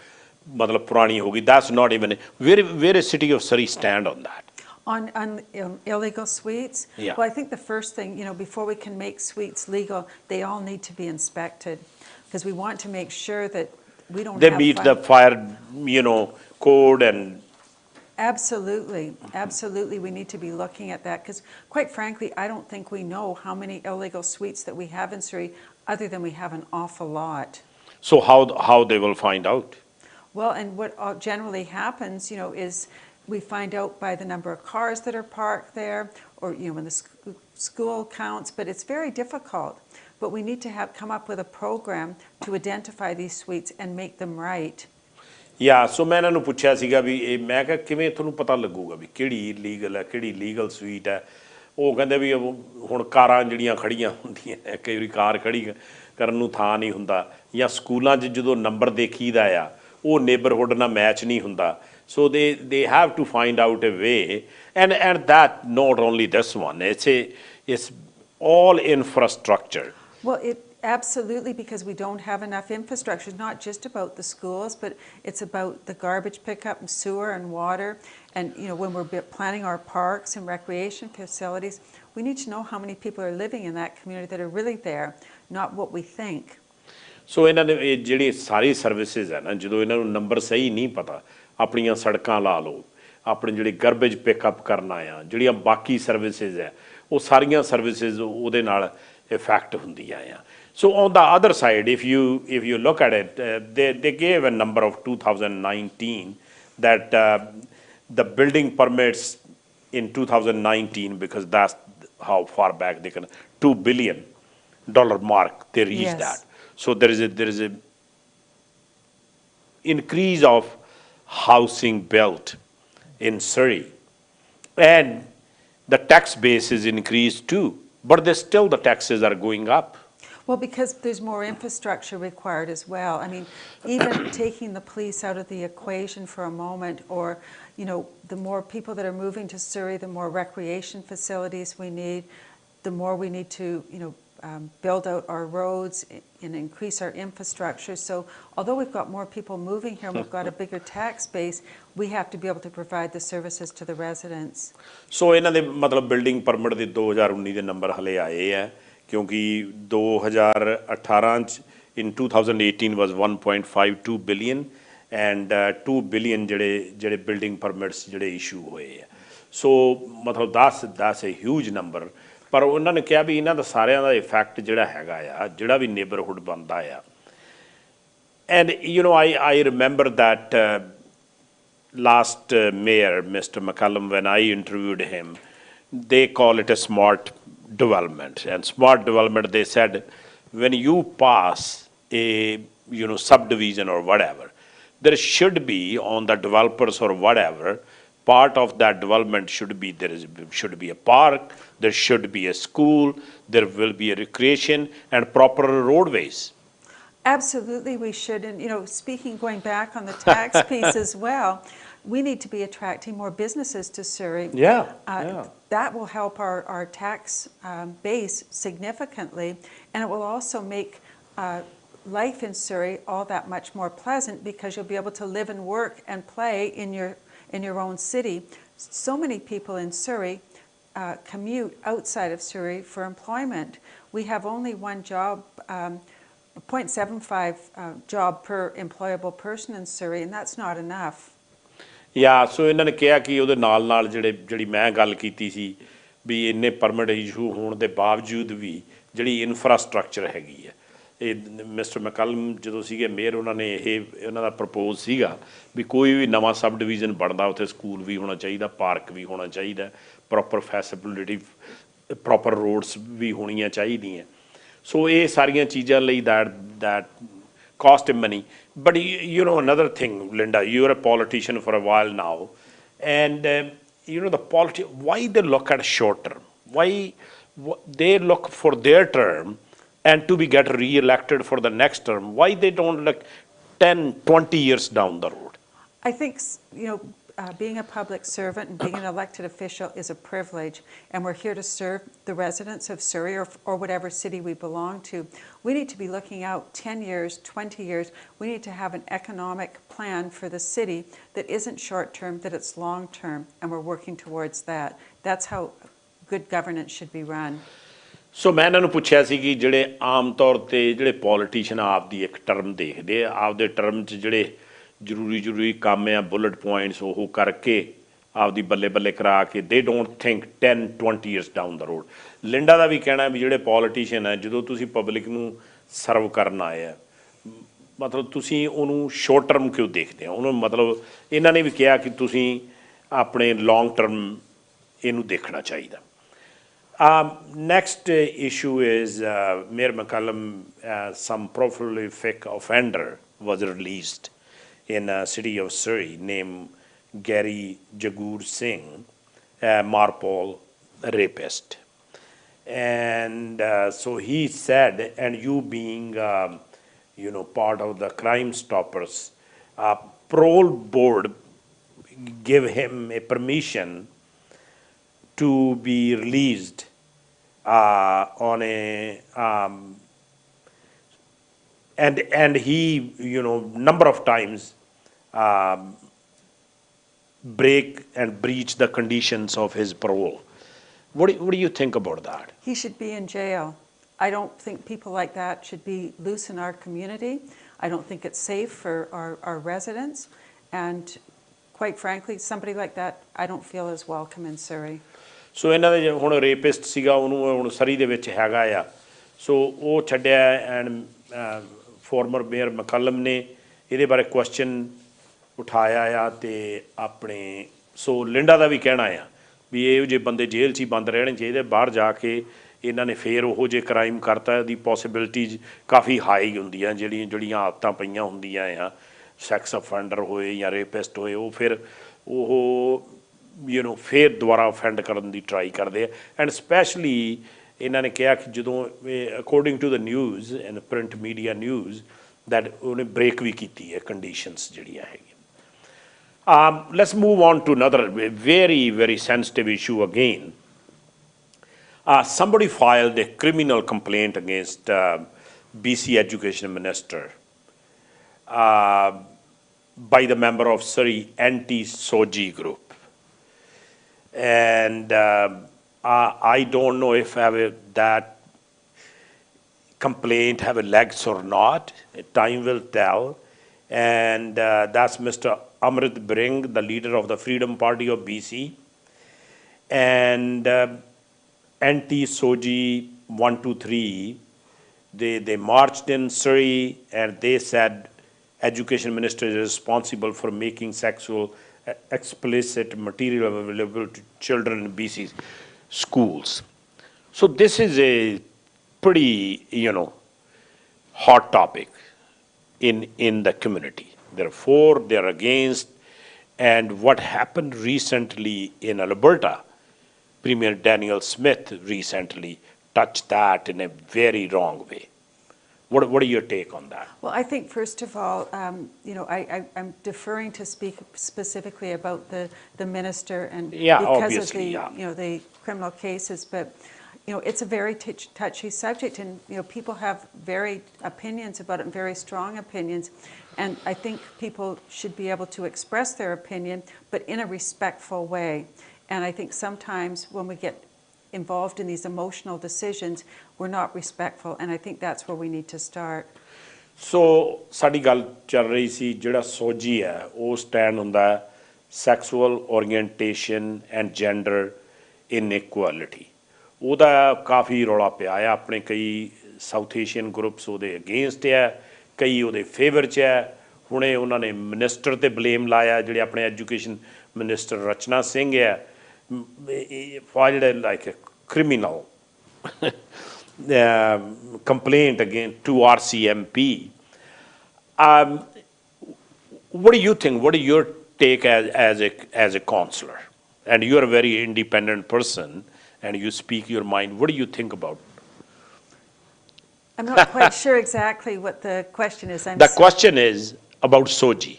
ਮਤਲਬ ਪੁਰਾਣੀ ਹੋ ਗਈ that's not even where is city of Surrey stand on that? On illegal suites? Yeah. Well, I think the first thing, you know, before we can make suites legal, they all need to be inspected because we want to make sure that they meet the fire, you know, code and. Absolutely, we need to be looking at that because, quite frankly, I don't think we know how many illegal suites that we have in Surrey, other than we have an awful lot. So how they will find out? Well, and what generally happens, you know, is we find out by the number of cars that are parked there, or you know, when the school counts. But it's very difficult. But we need to come up with a program to identify these suites and make them right. Yeah, so ਮੈਂ ਇਹਨਾਂ ਨੂੰ ਪੁੱਛਿਆ ਸੀਗਾ ਵੀ ਇਹ ਮੈਂ ਕਿਹਾ ਕਿਵੇਂ ਤੁਹਾਨੂੰ ਪਤਾ ਲੱਗੂਗਾ ਵੀ ਕਿਹੜੀ ਲੀਗਲ ਹੈ ਕਿਹੜੀ ਲੀਗਲ ਸਵੀਟ ਹੈ ਉਹ ਕਹਿੰਦੇ ਵੀ ਹੁਣ ਕਾਰਾਂ ਜਿਹੜੀਆਂ ਖੜੀਆਂ ਹੁੰਦੀਆਂ ਕਈ ਵਾਰੀ ਕਾਰ ਖੜੀ ਕਰਨ ਨੂੰ ਥਾਂ ਨਹੀਂ ਹੁੰਦਾ ਜਾਂ ਸਕੂਲਾਂ 'ਚ ਜਦੋਂ ਨੰਬਰ ਦੇਖੀਦਾ ਆ ਉਹ ਨੇਬਰਹੁੱਡ ਨਾਲ ਮੈਚ ਨਹੀਂ ਹੁੰਦਾ so they have to find out a way and that not only this one it's all infrastructure. Well, absolutely, because we don't have enough infrastructure. It's not just about the schools, but it's about the garbage pickup and sewer and water. And you know, when we're planning our parks and recreation facilities, we need to know how many people are living in that community that are really there, not what we think. So ਇਹਨਾਂ ਦੇ ਜਿਹੜੀ ਸਾਰੀ services ਹੈ ਨਾ ਜਦੋਂ ਇਹਨਾਂ ਨੂੰ number ਸਹੀ ਨਹੀਂ ਪਤਾ ਆਪਣੀਆਂ ਸੜਕਾਂ ਲਾ ਲਓ ਆਪਣੇ ਜਿਹੜੇ ਗਰਬੇਜ ਪਿਕਅਪ ਕਰਨਾ ਆ ਜਿਹੜੀਆਂ ਬਾਕੀ ਸਰਵਿਸਿਜ਼ ਹੈ ਉਹ ਸਾਰੀਆਂ ਸਰਵਿਸਿਜ਼ ਉਹਦੇ ਨਾਲ ਇਫੈਕਟ ਹੁੰਦੀਆਂ ਆ so on the other side if you look at it they gave a number of 2019 that the building permits in 2019, because that's how far back they can, $2 billion mark, they reached Yes. that. So there is a increase of housing built in Surrey, and the tax base is increased too, but still the taxes are going up. Well, because there's more infrastructure required as well. I mean, even taking the police out of the equation for a moment, or, you know, the more people that are moving to Surrey, the more recreation facilities we need, the more we need to, you know, build out our roads and increase our infrastructure. So although we've got more people moving here and we've got a bigger tax base, we have to be able to provide the services to the residents. ਸੋ ਇਹਨਾਂ ਦੇ ਮਤਲਬ building permit ਦੇ 2019 ਦੇ number ਹਲੇ ਆਏ ਹੈ, ਕਿਉਂਕਿ 2018 ਚ in 2018 was 1.52 billion and 2 billion ਜਿਹੜੇ ਬਿਲਡਿੰਗ ਪਰਮਿਟਸ ਜਿਹੜੇ ਇਸ਼ੂ ਹੋਏ ਆ. ਸੋ ਮਤਲਬ that's a huge number. ਪਰ ਉਹਨਾਂ ਨੇ ਕਿਹਾ ਵੀ ਇਹਨਾਂ ਦਾ ਸਾਰਿਆਂ ਦਾ ਇਫੈਕਟ ਜਿਹੜਾ ਹੈਗਾ ਆ, ਜਿਹੜਾ ਵੀ ਨੇਬਰਹੁੱਡ ਬਣਦਾ ਆ. And you know, I remember that last mayor, Mr. McCallum, when I interviewed him, they call it a smart development. And smart development, they said, when you pass a, you know, subdivision or whatever, there should be on the developers or whatever, part of that development should be, should be a park, there should be a school, there will be a recreation and proper roadways. Absolutely, we should. And, you know, speaking, going back on the tax piece as well, we need to be attracting more businesses to Surrey. Yeah. That will help our tax base significantly, and it will also make life in Surrey all that much more pleasant, because you'll be able to live and work and play in your own city. So many people in Surrey commute outside of Surrey for employment. We have only one job, 0.75 job per employable person in Surrey, and that's not enough. ਸੋ ਇਹਨਾਂ ਨੇ ਕਿਹਾ ਕਿ ਉਹਦੇ ਨਾਲ ਜਿਹੜੀ ਮੈਂ ਗੱਲ ਕੀਤੀ ਸੀ ਵੀ ਇੰਨੇ ਪਰਮਿਟ ਇਸ਼ੂ ਹੋਣ ਦੇ ਬਾਵਜੂਦ ਵੀ ਜਿਹੜੀ ਇਨਫਰਾਸਟ੍ਰਕਚਰ ਹੈਗੀ ਹੈ, ਇਹ ਮਿਸਟਰ ਮੈਕਲਮ ਜਦੋਂ ਸੀਗੇ ਮੇਅਰ, ਉਹਨਾਂ ਨੇ ਇਹਨਾਂ ਦਾ ਪ੍ਰਪੋਜ਼ ਸੀਗਾ ਵੀ ਕੋਈ ਵੀ ਨਵਾਂ ਸਬ ਡਿਵੀਜ਼ਨ ਬਣਦਾ ਉੱਥੇ ਸਕੂਲ ਵੀ ਹੋਣਾ ਚਾਹੀਦਾ, ਪਾਰਕ ਵੀ ਹੋਣਾ ਚਾਹੀਦਾ, ਪ੍ਰੋਪਰ ਫੈਸਿਲਿਟੀ, ਪ੍ਰੋਪਰ ਰੋਡਸ ਵੀ ਹੋਣੀਆਂ ਚਾਹੀਦੀਆਂ. ਸੋ ਇਹ ਸਾਰੀਆਂ ਚੀਜ਼ਾਂ ਲਈ that cost him money. But you know, another thing, Linda, you're a politician for a while now, and you know, why they look at short term, why they look for their term and to be get re-elected for the next term, why they don't look 10-20 years down the road? I think, you know, being a public servant and being an elected official is a privilege, and we're here to serve the residents of Surrey or whatever city we belong to. We need to be looking out 10 years, 20 years. We need to have an economic plan for the city that isn't short-term, that it's long-term, and we're working towards that. That's how good governance should be run. ਸੋ ਮੈਂ ਇਹਨਾਂ ਨੂੰ ਪੁੱਛਿਆ ਸੀ ਕਿ ਜਿਹੜੇ ਆਮ ਤੌਰ 'ਤੇ ਜਿਹੜੇ politician ਆਪਦੀ ਇੱਕ ਟਰਮ ਦੇਖਦੇ ਆ, ਆਪਦੇ ਟਰਮ 'ਚ ਜਿਹੜੇ ਜ਼ਰੂਰੀ ਕੰਮ ਆ, ਬੁਲਟ ਪੁਆਇੰਟਸ ਉਹ ਕਰਕੇ ਆਪਦੀ ਬੱਲੇ ਕਰਾ ਕੇ, they don't think 10-20 years down the road. Linda ਦਾ ਵੀ ਕਹਿਣਾ ਵੀ ਜਿਹੜੇ ਪੋਲੀਟੀਸ਼ੀਅਨ ਹੈ, ਜਦੋਂ ਤੁਸੀਂ ਪਬਲਿਕ ਨੂੰ ਸਰਵ ਕਰਨ ਆਏ ਆ, ਮਤਲਬ ਤੁਸੀਂ ਉਹਨੂੰ ਸ਼ੋਰਟ ਟਰਮ ਕਿਉਂ ਦੇਖਦੇ ਹੋ ਉਹਨੂੰ, ਮਤਲਬ ਇਹਨਾਂ ਨੇ ਵੀ ਕਿਹਾ ਕਿ ਤੁਸੀਂ ਆਪਣੇ ਲੌਂਗ ਟਰਮ ਇਹਨੂੰ ਦੇਖਣਾ ਚਾਹੀਦਾ. Next issue is Mayor McCallum, some prolific offender was released in a city of Surrey named Gary Jagur Singh, Marpol rapist. And so he said, and you being, you know, part of the Crime Stoppers, parole board give him a permission to be released on a, and he, you know, number of times break and breach the conditions of his parole. What do you think about that? He should be in jail. I don't think people like that should be loose in our community. I don't think it's safe for our residents. And quite frankly, somebody like that I don't feel is welcome in Surrey. ਸੋ ਇਹਨਾਂ ਦੇ ਹੁਣ rapist ਸੀਗਾ, ਉਹਨੂੰ ਹੁਣ ਸਰੀ ਦੇ ਵਿੱਚ ਹੈਗਾ ਆ, ਸੋ ਉਹ ਛੱਡਿਆ. ਐਂਡ ਫਾਰਮਰ ਮੇਅਰ ਮਕੱਲਮ ਨੇ ਇਹਦੇ ਬਾਰੇ ਕੁਐਸਚਨ उठाया आ ते अपने सो लिंडा का भी कहना आ भी ये जे बंदे जेल च ही बंद रहने चाहिए, बाहर जाके इन्हों ने फिर वो जे क्राइम करता दी पॉसिबिलिटीज काफ़ी हाई होंदियां जड़ियाँ आदतां पईयां होंदियां आ सैक्स अफेंडर होए या रेपिस्ट होए वो फिर वो फिर दोबारा अफेंड करने की ट्राई करते हैं। एंड स्पैशली इन्होंने कहा कि जो according to the news and print media news that उन्हें ब्रेक भी की है कंडीशनस जड़ियाँ है। Let's move on to another very, very sensitive issue again. Somebody filed a criminal complaint against BC Education Minister by the member of Surrey anti-Soji group. And I don't know if that complaint have legs or not. Time will tell. And that's Mr. Amrit Bring, the leader of the Freedom Party of BC, and anti-Soji 123. They marched in Surrey and they said education minister is responsible for making sexual explicit material available to children in BC schools. So this is a pretty, hot topic in the community. They're for, they're against. And what happened recently in Alberta, Premier Daniel Smith recently touched that in a very wrong way. What are your take on that? Well, I think first of all, I'm deferring to speak specifically about the minister and because of the criminal cases, but it's a very touchy subject, and people have very opinions about it, and very strong opinions, and I think people should be able to express their opinion, but in a respectful way. And I think sometimes when we get involved in these emotional decisions, we're not respectful, and I think that's where we need to start. So ਸਾਡੀ ਗੱਲ ਚੱਲ ਰਹੀ ਸੀ ਜਿਹੜਾ ਸੋਜੀ ਹੈ ਉਹ stand ਹੁੰਦਾ sexual orientation and gender ਇਨਇਕੁਐਲਿਟੀ। ਉਹਦਾ ਕਾਫੀ ਰੌਲਾ ਪਿਆ ਆ, ਆਪਣੇ ਕਈ ਸਾਊਥ ਏਸ਼ੀਅਨ ਗਰੁੱਪਸ ਉਹਦੇ ਅਗੇਂਸਟ ਹੈ, ਕਈ ਉਹਦੇ ਫੇਵਰ 'ਚ ਹੈ। ਹੁਣੇ ਉਹਨਾਂ ਨੇ ਮਿਨਿਸਟਰ 'ਤੇ ਬਲੇਮ ਲਾਇਆ, ਜਿਹੜੇ ਆਪਣੇ ਐਜੂਕੇਸ਼ਨ ਮਿਨਿਸਟਰ ਰਚਨਾ ਸਿੰਘ ਹੈ, filed like a criminal complaint against to RCMP. What do you think? What is your take as a councillor? And you are a very independent person, and you speak your mind. What do you think about? I'm not quite sure exactly what the question is. The question is about SOGI,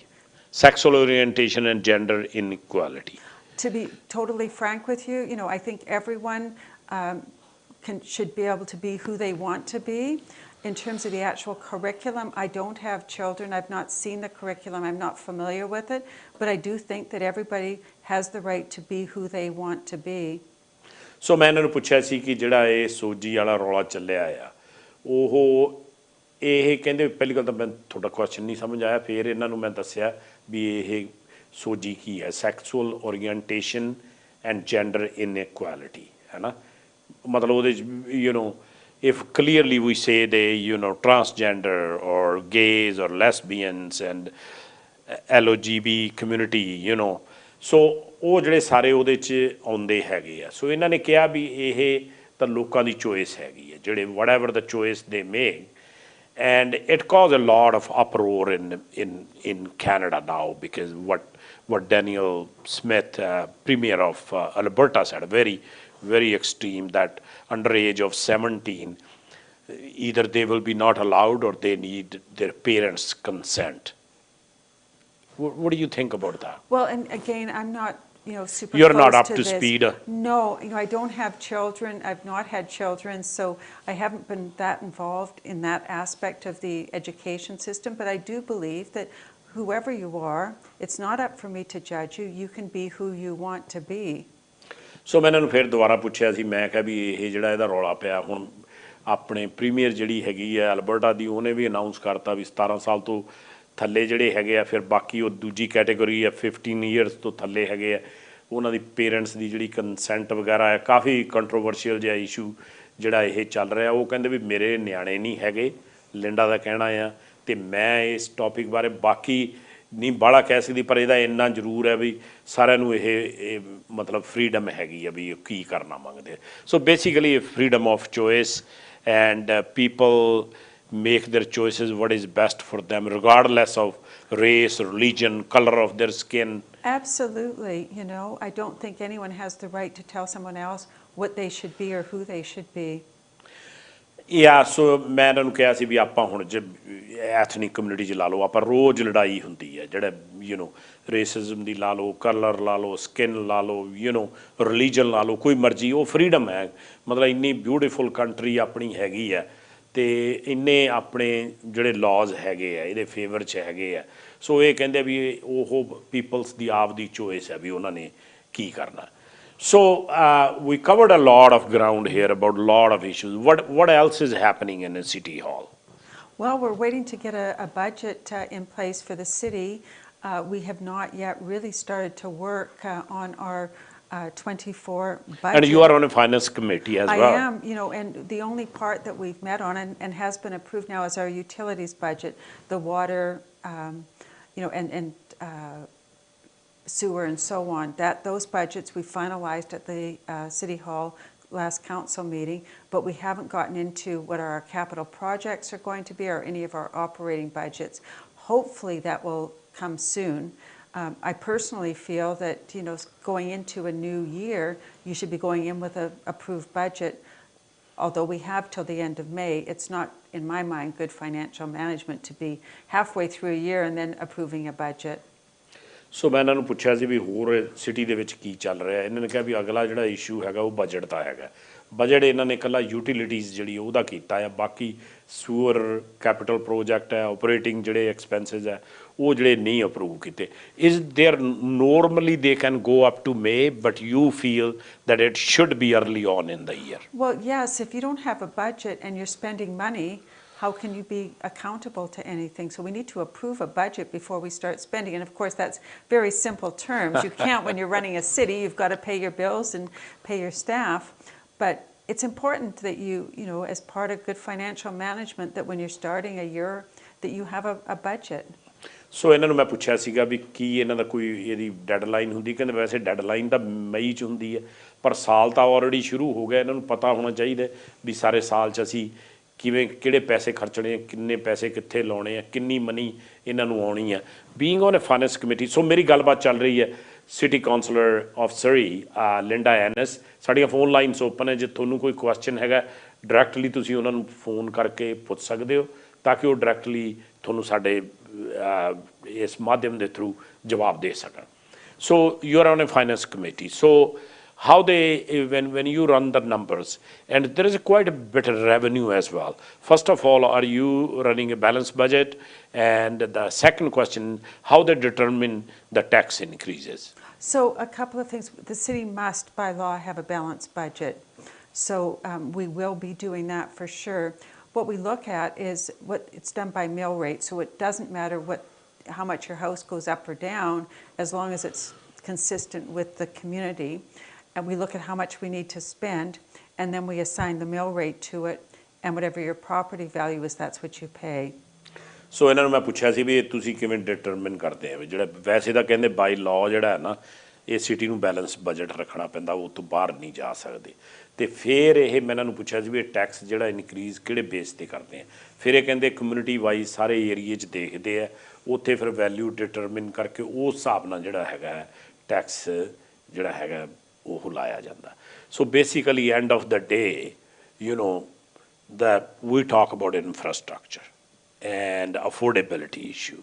sexual orientation and gender inequality. To be totally frank with you, I think everyone should be able to be who they want to be. In terms of the actual curriculum, I don't have children. I've not seen the curriculum. I'm not familiar with it. But I do think that everybody has the right to be who they want to be. So ਮੈਂ ਇਹਨਾਂ ਨੂੰ ਪੁੱਛਿਆ ਸੀ ਕਿ ਜਿਹੜਾ ਇਹ ਸੋਜੀ ਵਾਲਾ ਰੌਲਾ ਚੱਲਿਆ ਆ, ਉਹ ਇਹ ਕਹਿੰਦੇ ਪਹਿਲੀ ਗੱਲ ਤਾਂ ਮੈਂ ਤੁਹਾਡਾ ਕੁਐਸਚਨ ਨਹੀਂ ਸਮਝ ਆਇਆ, ਫਿਰ ਇਹਨਾਂ ਨੂੰ ਮੈਂ ਦੱਸਿਆ ਵੀ ਇਹ ਸੋਜੀ ਕੀ ਹੈ, ਸੈਕਸੁਅਲ ਓਰੀਐਂਟੇਸ਼ਨ ਐਂਡ ਜੈਂਡਰ ਇਨਇਕੁਐਲਿਟੀ ਹੈ ਨਾ। ਮਤਲਬ ਉਹਦੇ 'ਚ if clearly we say they transgender or gays or lesbians and LGB community ਸੋ ਉਹ ਜਿਹੜੇ ਸਾਰੇ ਉਹਦੇ 'ਚ ਆਉਂਦੇ ਹੈਗੇ ਆ। ਸੋ ਇਹਨਾਂ ਨੇ ਕਿਹਾ ਵੀ ਇਹ ਤਾਂ ਲੋਕਾਂ ਦੀ ਚੋਇਸ ਹੈਗੀ ਹੈ, ਜਿਹੜੇ whatever the choice they make, and it caused a lot of uproar in Canada now, because what Daniel Smith, Premier of Alberta, said, very, very extreme, that under age of 17, either they will be not allowed or they need their parents' consent. What do you think about that? Well, and again, I'm not, super You're not close up to this. speed. No, I don't have children. I've not had children, so I haven't been that involved in that aspect of the education system. But I do believe that whoever you are, it's not up for me to judge you. You can be who you want to be. ਸੋ ਮੈਂ ਇਹਨਾਂ ਨੂੰ ਫਿਰ ਦੁਬਾਰਾ ਪੁੱਛਿਆ ਸੀ, ਮੈਂ ਕਿਹਾ ਵੀ ਇਹ ਜਿਹੜਾ ਇਹਦਾ ਰੌਲਾ ਪਿਆ ਹੁਣ ਆਪਣੇ ਪ੍ਰੀਮੀਅਰ ਜਿਹੜੀ ਹੈਗੀ ਹੈ ਅਲਬਰਟਾ ਦੀ, ਉਹਨੇ ਵੀ ਅਨਾਊਂਸ ਕਰਤਾ ਵੀ 17 ਸਾਲ ਤੋਂ ਥੱਲੇ ਜਿਹੜੇ ਹੈਗੇ ਆ, ਫਿਰ ਬਾਕੀ ਉਹ ਦੂਜੀ ਕੈਟੇਗਰੀ ਹੈ 15 ਈਅਰਸ ਤੋਂ ਥੱਲੇ ਹੈਗੇ ਆ, ਉਹਨਾਂ ਦੀ ਪੇਰੈਂਟਸ ਦੀ ਜਿਹੜੀ ਕੰਸੈਂਟ ਵਗੈਰਾ ਹੈ। ਕਾਫੀ ਕੰਟਰੋਵਰਸ਼ੀਅਲ ਜਿਹਾ ਇਸ਼ੂ ਜਿਹੜਾ ਇਹ ਚੱਲ ਰਿਹਾ। ਉਹ ਕਹਿੰਦੇ ਵੀ ਮੇਰੇ ਨਿਆਣੇ ਨਹੀਂ ਹੈਗੇ, ਲਿੰਡਾ ਦਾ ਕਹਿਣਾ ਆ, ਅਤੇ ਮੈਂ ਇਸ ਟੌਪਿਕ ਬਾਰੇ ਬਾਕੀ नहीं बाला कह सकती पर ਇਹਦਾ ਇੰਨਾ ਜ਼ਰੂਰ ਹੈ ਵੀ ਸਾਰਿਆਂ ਨੂੰ ਇਹ ਮਤਲਬ ਫਰੀडम ਹੈਗੀ ਆ ਵੀ ਕੀ ਕਰਨਾ ਮੰਗਦੇ so basically freedom of choice and people make their choices what is best for them regardless of race, religion, color of their skin. Absolutely. You know, I don't think anyone has the right to tell someone else what they should be or who they should be. Yeah, so ਮੈਂ ਇਹਨਾਂ ਨੂੰ ਕਿਹਾ ਸੀ ਵੀ ਆਪਾਂ ਹੁਣ ਜੇ ethnic community 'ਚ ਲਾ ਲਓ ਆਪਾਂ ਰੋਜ਼ ਲੜਾਈ ਹੁੰਦੀ ਹੈ ਜਿਹੜਾ ਰੇਸਿਜ਼ਮ ਦੀ ਲਾ ਲਓ ਕਲਰ ਲਾ ਲਓ ਸਕਿਨ ਲਾ ਲਓ ਰਿਲੀਜਨ ਲਾ ਲਓ ਕੋਈ ਮਰਜ਼ੀ ਉਹ ਫਰੀडम ਹੈ ਮਤਲਬ ਇੰਨੀ ਬਿਊਟੀਫੁਲ ਕੰਟਰੀ ਆਪਣੀ ਹੈਗੀ ਹੈ ਅਤੇ ਇੰਨੇ ਆਪਣੇ ਜਿਹੜੇ ਲਾਜ਼ ਹੈਗੇ ਆ ਇਹਦੇ ਫੇਵਰ 'ਚ ਹੈਗੇ ਆ ਸੋ ਇਹ ਕਹਿੰਦੇ ਵੀ ਉਹ ਪੀਪਲਸ ਦੀ ਆਪ ਦੀ ਚੋਇਸ ਹੈ ਵੀ ਉਹਨਾਂ ਨੇ ਕੀ ਕਰਨਾ So we covered a lot of ground here about a lot of issues. What else is happening in the City Hall? Well, we're waiting to get a budget in place for the city. We have not yet really started to work on our 24 budget. And you are on a finance committee as well. I am, and the only part that we've met on and has been approved now is our utilities budget, the water, and sewer and so on. Those budgets we finalized at the City Hall last council meeting, but we haven't gotten into what our capital projects are going to be or any of our operating budgets. Hopefully that will come soon. I personally feel that going into a new year, you should be going in with an approved budget. Although we have till the end of May, it's not, in my mind, good financial management to be halfway through a year and then approving a budget. ਸੋ ਮੈਂ ਇਹਨਾਂ ਨੂੰ ਪੁੱਛਿਆ ਸੀ ਵੀ ਹੋਰ city ਦੇ ਵਿੱਚ ਕੀ ਚੱਲ ਰਿਹਾ ਇਹਨਾਂ ਨੇ ਕਿਹਾ ਵੀ ਅਗਲਾ ਜਿਹੜਾ ਇਸ਼ੂ ਹੈਗਾ ਉਹ ਬਜਟ ਦਾ ਹੈਗਾ ਬਜਟ ਇਹਨਾਂ ਨੇ ਇਕੱਲਾ ਯੂਟੀਲਿਟੀਜ਼ ਜਿਹੜੀ ਉਹਦਾ ਕੀਤਾ ਆ ਬਾਕੀ ਸੂਅਰ ਕੈਪੀਟਲ ਪ੍ਰੋਜੈਕਟ ਹੈ ਆਪਰੇਟਿੰਗ ਜਿਹੜੇ ਐਕਸਪੈਂਸਿਸ ਹੈ ਉਹ ਜਿਹੜੇ ਨਹੀਂ ਅਪਰੂਵ ਕੀਤੇ is there normally they can go up to may but you feel that it should be early on in the year? Well, yes, if you don't have a budget and you're spending money, how can you be accountable to anything? So we need to approve a budget before we start spending. And of course, that's very simple terms. You can't when you're running a city. You've got to pay your bills and pay your staff. But it's important that you as part of good financial management, that when you're starting a year, that you have a budget. ਸੋ ਇਹਨਾਂ ਨੂੰ ਮੈਂ ਪੁੱਛਿਆ ਸੀਗਾ ਵੀ ਕੀ ਇਹਨਾਂ ਦਾ ਕੋਈ ਇਹਦੀ deadline ਹੁੰਦੀ ਕਹਿੰਦੇ ਵੈਸੇ ਡੈਡਲਾਈਨ ਤਾਂ ਮਈ 'ਚ ਹੁੰਦੀ ਹੈ ਪਰ ਸਾਲ ਤਾਂ ਆਲਰੇਡੀ ਸ਼ੁਰੂ ਹੋ ਗਿਆ ਇਹਨਾਂ ਨੂੰ ਪਤਾ ਹੋਣਾ ਚਾਹੀਦਾ ਵੀ ਸਾਰੇ ਸਾਲ 'ਚ ਅਸੀਂ ਕਿਵੇਂ ਕਿਹੜੇ ਪੈਸੇ ਖਰਚਣੇ ਆ ਕਿੰਨੇ ਪੈਸੇ ਕਿੱਥੇ ਲਾਉਣੇ ਆ ਕਿੰਨੀ ਮਨੀ ਇਹਨਾਂ ਨੂੰ ਆਉਣੀ ਆ being on a finance committee so ਮੇਰੀ ਗੱਲਬਾਤ ਚੱਲ ਰਹੀ ਹੈ city councillor of Surrey Linda Annis ਸਾਡੀਆਂ ਫੋਨ ਲਾਈਨਸ ਓਪਨ ਹੈ ਜੇ ਤੁਹਾਨੂੰ ਕੋਈ ਕੁਐਸਚਨ ਹੈਗਾ ਡਾਇਰੈਕਟਲੀ ਤੁਸੀਂ ਉਹਨਾਂ ਨੂੰ ਫੋਨ ਕਰਕੇ ਪੁੱਛ ਸਕਦੇ ਹੋ ਤਾਂ ਕਿ ਉਹ ਡਾਇਰੈਕਟਲੀ ਤੁਹਾਨੂੰ ਸਾਡੇ ਇਸ ਮਾਧਿਅਮ ਦੇ ਥਰੂ ਜਵਾਬ ਦੇ ਸਕਣ so you are on a finance committee so how they when you run the numbers and there is quite a bit of revenue as well. First of all, are you running a balanced budget? And the second question, how they determine the tax increases? So a couple of things. The city must by law have a balanced budget, so we will be doing that for sure. What we look at is it's done by mill rate, so it doesn't matter how much your house goes up or down as long as it's consistent with the community. And we look at how much we need to spend, and then we assign the mill rate to it, and whatever your property value is, that's what you pay. ਸੋ ਇਹਨਾਂ ਨੂੰ ਮੈਂ ਪੁੱਛਿਆ ਸੀ ਵੀ ਇਹ ਤੁਸੀਂ ਕਿਵੇਂ determine ਕਰਦੇ ਆ ਜਿਹੜਾ ਵੈਸੇ ਤਾਂ ਕਹਿੰਦੇ ਬਾਈ ਲਾਅ ਜਿਹੜਾ ਹੈ ਨਾ ਇਹ ਸਿਟੀ ਨੂੰ ਬੈਲੈਂਸ ਬਜਟ ਰੱਖਣਾ ਪੈਂਦਾ ਉਹ ਤੋਂ ਬਾਹਰ ਨਹੀਂ ਜਾ ਸਕਦੇ ਅਤੇ ਫਿਰ ਇਹ ਮੈਂ ਇਹਨਾਂ ਨੂੰ ਪੁੱਛਿਆ ਸੀ ਵੀ ਇਹ ਟੈਕਸ ਜਿਹੜਾ ਇਨਕਰੀਜ਼ ਕਿਹੜੇ ਬੇਸ 'ਤੇ ਕਰਦੇ ਆ ਫਿਰ ਇਹ ਕਹਿੰਦੇ ਕਮਿਊਨਿਟੀ ਵਾਈਜ਼ ਸਾਰੇ ਏਰੀਏ 'ਚ ਦੇਖਦੇ ਆ ਉੱਥੇ ਫਿਰ ਵੈਲਿਊ ਡਿਟਰਮਿਨ ਕਰਕੇ ਉਸ ਹਿਸਾਬ ਨਾਲ ਜਿਹੜਾ ਹੈਗਾ ਟੈਕਸ ਜਿਹੜਾ ਹੈਗਾ ਉਹ ਲਾਇਆ ਜਾਂਦਾ so basically end of the day that we talk about infrastructure and affordability issue.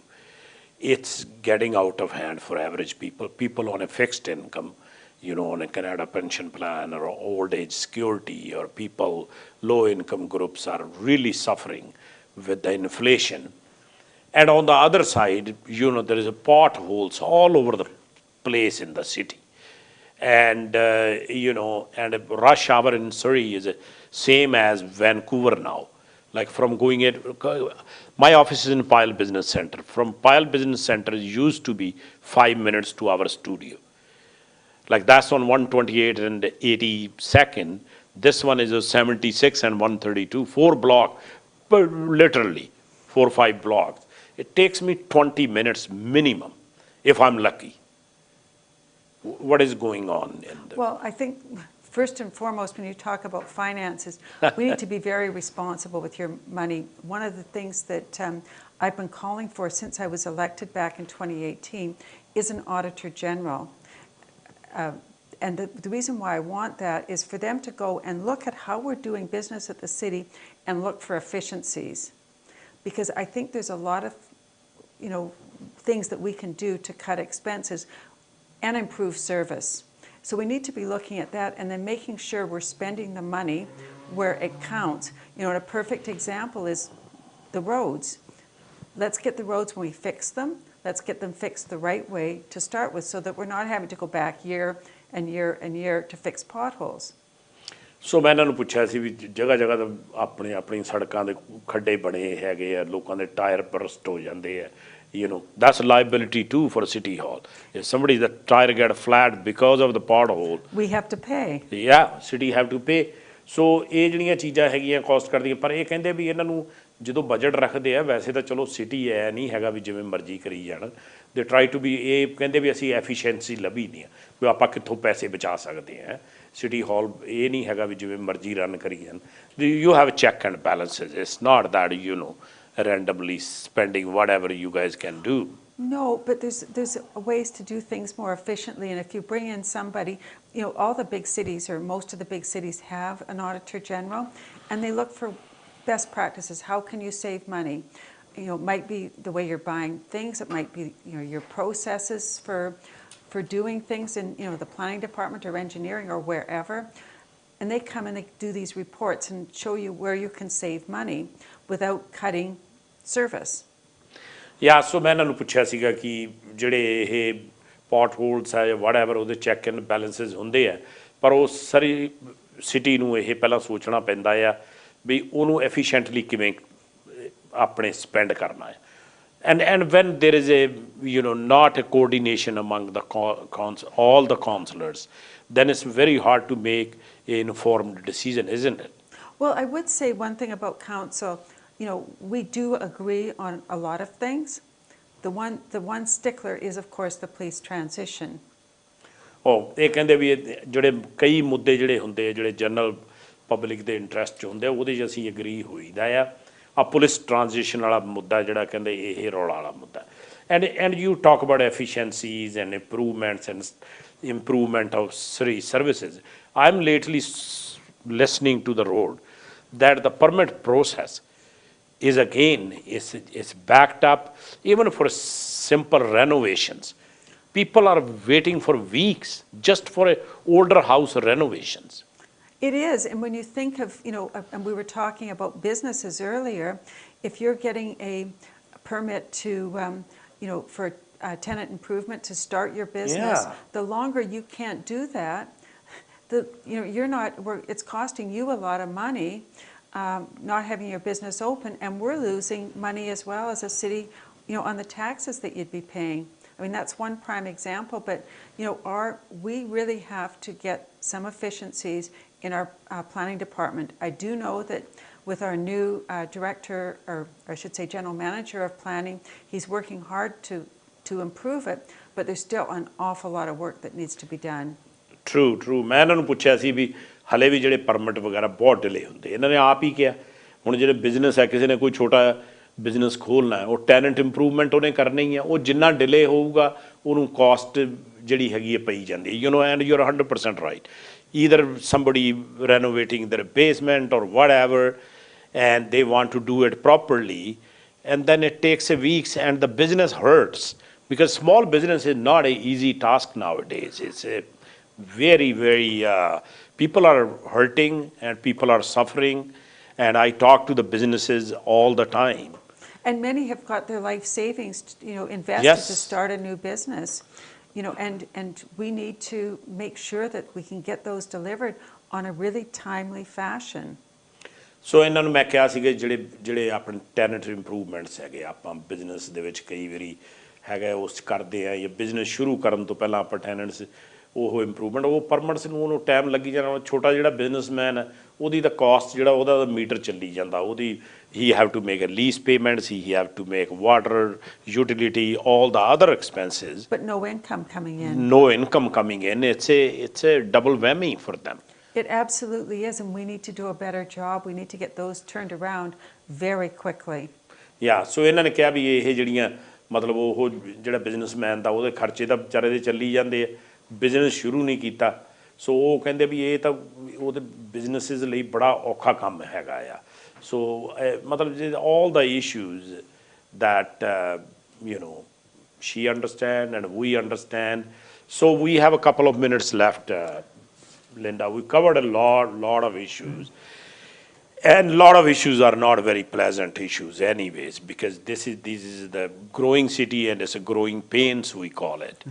It's getting out of hand for average people on a fixed income, on a Canada pension plan or old age security, or people, low income groups are really suffering with the inflation. And on the other side, there is a potholes all over the place in the city. And and a rush hour in Surrey is the same as Vancouver now. Like from my office is in Pyle Business Center. From Pyle Business Center it used to be 5 minutes to our studio. Like that's on 128 and 82nd. This one is a 76 and 132, 4 blocks, but literally 4 or 5 blocks. It takes me 20 minutes minimum if I'm lucky. What is going on in the... Well, I think first and foremost, when you talk about finances, we need to be very responsible with your money. One of the things that I've been calling for since I was elected back in 2018 is an Auditor General. And the reason why I want that is for them to go and look at how we're doing business at the city and look for efficiencies. Because I think there's a lot of, things that we can do to cut expenses and improve service. So we need to be looking at that and then making sure we're spending the money where it counts. And a perfect example is the roads. Let's get the roads when we fix them. Let's get them fixed the right way to start with so that we're not having to go back year and year and year to fix potholes. ਸੋ ਮੈਂ ਇਹਨਾਂ ਨੂੰ ਪੁੱਛਿਆ ਸੀ ਵੀ ਜਗ੍ਹਾ ਜਗ੍ਹਾ ਤੇ ਆਪਣੀ ਸੜਕਾਂ ਦੇ ਖੱਡੇ ਬਣੇ ਹੈਗੇ ਆ, ਲੋਕਾਂ ਦੇ ਟਾਇਰ ਬਰਸਟ ਹੋ ਜਾਂਦੇ ਆ. That's liability too for City Hall. If somebody's the tire get flat because of the pothole, we have to pay. Yeah, city have to pay. So ਇਹ ਜਿਹੜੀਆਂ ਚੀਜ਼ਾਂ ਹੈਗੀਆਂ ਕੋਸਟ ਕਰਦੀਆਂ, ਪਰ ਇਹ ਕਹਿੰਦੇ ਵੀ ਇਹਨਾਂ ਨੂੰ ਜਦੋਂ ਬਜਟ ਰੱਖਦੇ ਆ, ਵੈਸੇ ਤਾਂ ਚਲੋ ਸਿਟੀ ਐ ਨਹੀਂ ਹੈਗਾ ਵੀ ਜਿਵੇਂ ਮਰਜ਼ੀ ਕਰੀ ਜਾਣ. They try to be, ਇਹ ਕਹਿੰਦੇ ਵੀ ਅਸੀਂ ਐਫੀਸ਼ੀਐਂਸੀ ਲੱਭੀ ਨਹੀਂ ਆ ਵੀ ਆਪਾਂ ਕਿੱਥੋਂ ਪੈਸੇ ਬਚਾ ਸਕਦੇ ਆ. ਸਿਟੀ ਹਾਲ ਇਹ ਨਹੀਂ ਹੈਗਾ ਵੀ ਜਿਵੇਂ ਮਰਜ਼ੀ ਰਨ ਕਰੀ ਜਾਣ. You have check and balances. It's not that randomly spending whatever you guys can do. No, but there's ways to do things more efficiently, and if you bring in somebody, all the big cities or most of the big cities have an Auditor General, and they look for best practices. How can you save money? It might be the way you're buying things. It might be your processes for doing things in the planning department or engineering or wherever. And they come and they do these reports and show you where you can save money without cutting service. Yeah, so ਮੈਂ ਇਹਨਾਂ ਨੂੰ ਪੁੱਛਿਆ ਸੀਗਾ ਕਿ ਜਿਹੜੇ ਇਹ pot holes ਹੈ ਜਾਂ ਵਟਐਵਰ ਉਹਦੇ ਚੈੱਕ ਐਂਡ ਬੈਲੈਂਸਿਸ ਹੁੰਦੇ ਆ, ਪਰ ਉਹ ਸਾਰੀ ਸਿਟੀ ਨੂੰ ਇਹ ਪਹਿਲਾਂ ਸੋਚਣਾ ਪੈਂਦਾ ਆ ਵੀ ਉਹਨੂੰ ਐਫੀਸ਼ੀਐਂਟਲੀ ਕਿਵੇਂ ਆਪਣੇ ਸਪੈਂਡ ਕਰਨਾ ਹੈ. And when there is not a coordination among all the councillors, then it's very hard to make an informed decision, isn't it? Well, I would say one thing about council, we do agree on a lot of things. The one stickler is, of course, the police transition. ਇਹ ਕਹਿੰਦੇ ਵੀ ਜਿਹੜੇ ਕਈ ਮੁੱਦੇ ਜਿਹੜੇ ਹੁੰਦੇ ਆ ਜਿਹੜੇ general public ਦੇ ਇੰਟਰਸਟ 'ਚ ਹੁੰਦੇ ਆ ਉਹਦੇ 'ਚ ਅਸੀਂ ਐਗਰੀ ਹੋਈਦਾ ਆ ਪੁਲਿਸ ਟ੍ਰਾਂਜੀਸ਼ਨ ਵਾਲਾ ਮੁੱਦਾ ਜਿਹੜਾ ਕਹਿੰਦੇ ਇਹ ਰੌਲਾ ਵਾਲਾ ਮੁੱਦਾ. And you talk about efficiencies and improvements and improvement of Surrey services. I'm lately listening to the road that the permit process is again is backed up even for simple renovations. People are waiting for weeks just for older house renovations. It is, and when you think of, and we were talking about businesses earlier, if you're getting a permit to, for tenant improvement to start your business, the longer you can't do that, it's costing you a lot of money not having your business open, and we're losing money as well as a city, on the taxes that you'd be paying. I mean, that's one prime example, but we really have to get some efficiencies in our planning department. I do know that with our new director, or I should say general manager of planning, he's working hard to improve it, but there's still an awful lot of work that needs to be done. True. ਮੈਂ ਇਹਨਾਂ ਨੂੰ ਪੁੱਛਿਆ ਸੀ ਵੀ ਹਲੇ ਵੀ ਜਿਹੜੇ permit ਵਗੈਰਾ ਬਹੁਤ delay ਹੁੰਦੇ. ਇਹਨਾਂ ਨੇ ਆਪ ਹੀ ਕਿਹਾ ਹੁਣ ਜਿਹੜੇ ਬਿਜ਼ਨਸ ਹੈ ਕਿਸੇ ਨੇ ਕੋਈ ਛੋਟਾ ਬਿਜ਼ਨਸ ਖੋਲ੍ਹਣਾ ਹੈ ਉਹ ਟੈਨੈਂਟ ਇੰਪਰੂਵਮੈਂਟ ਉਹਨੇ ਕਰਨੀ ਹੀ ਆ, ਉਹ ਜਿੰਨਾ ਡਿਲੇ ਹੋਊਗਾ ਉਹਨੂੰ ਕਾਸਟ ਜਿਹੜੀ ਹੈਗੀ ਹੈ ਪਈ ਜਾਂਦੀ and you are 100% right. Either somebody renovating their basement or whatever, and they want to do it properly, and then it takes weeks and the business hurts because small business is not an easy task nowadays. It's a very people are hurting and people are suffering, and I talk to the businesses all the time. And many have got their life savings, invested to start a new business. And we need to make sure that we can get those delivered on a really timely fashion. So ਇਹਨਾਂ ਨੂੰ ਮੈਂ ਕਿਹਾ ਸੀਗਾ ਜਿਹੜੇ ਆਪਣੇ tenant improvements ਹੈਗੇ ਆਪਾਂ business ਦੇ ਵਿੱਚ ਕਈ ਵਾਰੀ ਹੈਗਾ ਉਸ ਕਰਦੇ ਆ ਜਾਂ ਬਿਜ਼ਨਸ ਸ਼ੁਰੂ ਕਰਨ ਤੋਂ ਪਹਿਲਾਂ ਆਪਾਂ ਟੈਨੈਂਟਸ ਉਹ ਇੰਪਰੂਵਮੈਂਟ ਉਹ ਪਰਮਿਟਸ ਨੂੰ ਉਹਨੂੰ ਟਾਈਮ ਲੱਗੀ ਜਾਣਾ. ਛੋਟਾ ਜਿਹੜਾ ਬਿਜ਼ਨਸਮੈਨ ਹੈ ਉਹਦੀ ਤਾਂ ਕਾਸਟ ਜਿਹੜਾ ਉਹਦਾ ਮੀਟਰ ਚੱਲੀ ਜਾਂਦਾ ਉਹਦੀ he have to make a lease payments, he have to make water, utility, all the other expenses. But no income coming in. No income coming in. It's a double whammy for them. It absolutely is, and we need to do a better job. We need to get those turned around very quickly. Yeah, so ਇਹਨਾਂ ਨੇ ਕਿਹਾ ਵੀ ਇਹ ਜਿਹੜੀਆਂ ਮਤਲਬ ਉਹ ਜਿਹੜਾ businessman ਦਾ ਉਹਦੇ ਖਰਚੇ ਤਾਂ ਵਿਚਾਰੇ ਦੇ ਚੱਲੀ ਜਾਂਦੇ ਆ, ਬਿਜ਼ਨਸ ਸ਼ੁਰੂ ਨਹੀਂ ਕੀਤਾ, ਸੋ ਉਹ ਕਹਿੰਦੇ ਵੀ ਇਹ ਤਾਂ ਉਹਦੇ ਬਿਜ਼ਨਸਿਸ ਲਈ ਬੜਾ ਔਖਾ ਕੰਮ ਹੈਗਾ ਆ। So matlab all the issues that she understand and we understand. So we have a couple of minutes left, Linda. We covered a lot of issues, and a lot of issues are not very pleasant issues anyways, because this is the growing city and it's a growing pains we call it.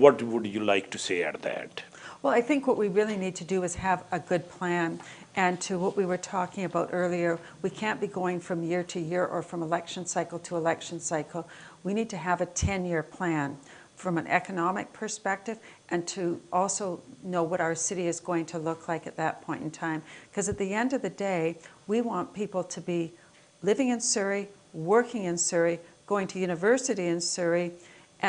What would you like to say at that? Well, I think what we really need to do is have a good plan. And to what we were talking about earlier, we can't be going from year to year or from election cycle to election cycle. We need to have a 10-year plan from an economic perspective, and to also know what our city is going to look like at that point in time. Because at the end of the day, we want people to be living in Surrey, working in Surrey, going to university in Surrey,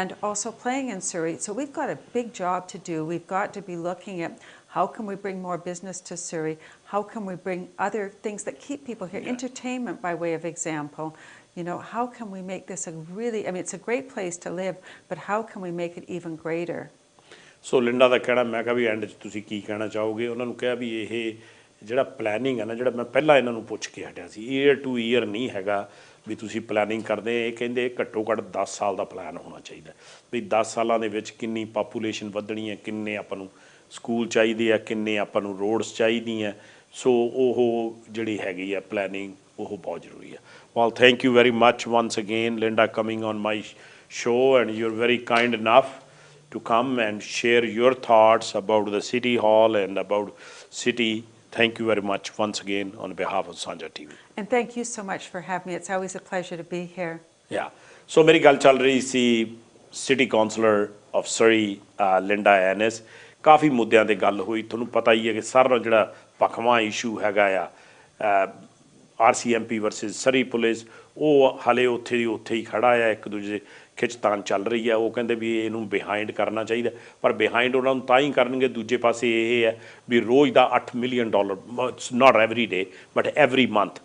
and also playing in Surrey. So we've got a big job to do. We've got to be looking at how can we bring more business to Surrey? How can we bring other things that keep people here? Yeah. Entertainment, by way of example. How can we make this it's a great place to live, but how can we make it even greater? So Linda ਦਾ ਕਹਿਣਾ, ਮੈਂ ਕਿਹਾ ਵੀ and 'ਚ ਤੁਸੀਂ ਕੀ ਕਹਿਣਾ ਚਾਹੋਗੇ? ਉਹਨਾਂ ਨੂੰ ਕਿਹਾ ਵੀ ਇਹ ਜਿਹੜਾ ਪਲੈਨਿੰਗ ਹੈ ਨਾ, ਜਿਹੜਾ ਮੈਂ ਪਹਿਲਾਂ ਇਹਨਾਂ ਨੂੰ ਪੁੱਛ ਕੇ ਹਟਿਆ ਸੀ, ਈਅਰ ਟੂ ਈਅਰ ਨਹੀਂ ਹੈਗਾ ਵੀ ਤੁਸੀਂ ਪਲੈਨਿੰਗ ਕਰਦੇ। ਇਹ ਕਹਿੰਦੇ ਘੱਟੋ ਘੱਟ 10 ਸਾਲ ਦਾ ਪਲਾਨ ਹੋਣਾ ਚਾਹੀਦਾ ਵੀ 10 ਸਾਲਾਂ ਦੇ ਵਿੱਚ ਕਿੰਨੀ ਪਾਪੂਲੇਸ਼ਨ ਵਧਣੀ ਹੈ, ਕਿੰਨੇ ਆਪਾਂ ਨੂੰ ਸਕੂਲ ਚਾਹੀਦੇ ਆ, ਕਿੰਨੇ ਆਪਾਂ ਨੂੰ ਰੋਡਸ ਚਾਹੀਦੀਆਂ। ਸੋ ਉਹ ਜਿਹੜੀ ਹੈਗੀ ਆ ਪਲੈਨਿੰਗ ਉਹ ਬਹੁਤ ਜ਼ਰੂਰੀ ਆ। Well, thank you very much once again, Linda, coming on my show, and you're very kind enough to come and share your thoughts about the City Hall and about city. Thank you very much once again on behalf of Sanjha TV. And thank you so much for having me. It's always a pleasure to be here. Yeah. So ਮੇਰੀ ਗੱਲ ਚੱਲ ਰਹੀ ਸੀ City Councillor of Surrey, Linda Ennis। ਕਾਫੀ ਮੁੱਦਿਆਂ 'ਤੇ ਗੱਲ ਹੋਈ। ਤੁਹਾਨੂੰ ਪਤਾ ਹੀ ਹੈ ਕਿ ਸਾਰਾ ਜਿਹੜਾ ਭਖਵਾਂ ਇਸ਼ੂ ਹੈਗਾ ਆ RCMP ਵਰਸਸ ਸਰੀ ਪੁਲਿਸ, ਉਹ ਹਾਲੇ ਉੱਥੇ ਦੀ ਉੱਥੇ ਹੀ ਖੜਾ ਆ, ਇੱਕ ਦੂਜੇ ਖਿੱਚਤਾਨ ਚੱਲ ਰਹੀ ਆ। ਉਹ ਕਹਿੰਦੇ ਵੀ ਇਹਨੂੰ ਬਿਹਾਈਂਡ ਕਰਨਾ ਚਾਹੀਦਾ, ਪਰ ਬਿਹਾਈਂਡ ਉਹਨਾਂ ਨੂੰ ਤਾਂ ਹੀ ਕਰਨਗੇ। ਦੂਜੇ ਪਾਸੇ ਇਹ ਹੈ ਵੀ ਰੋਜ਼ ਦਾ $8 million, not every day but every month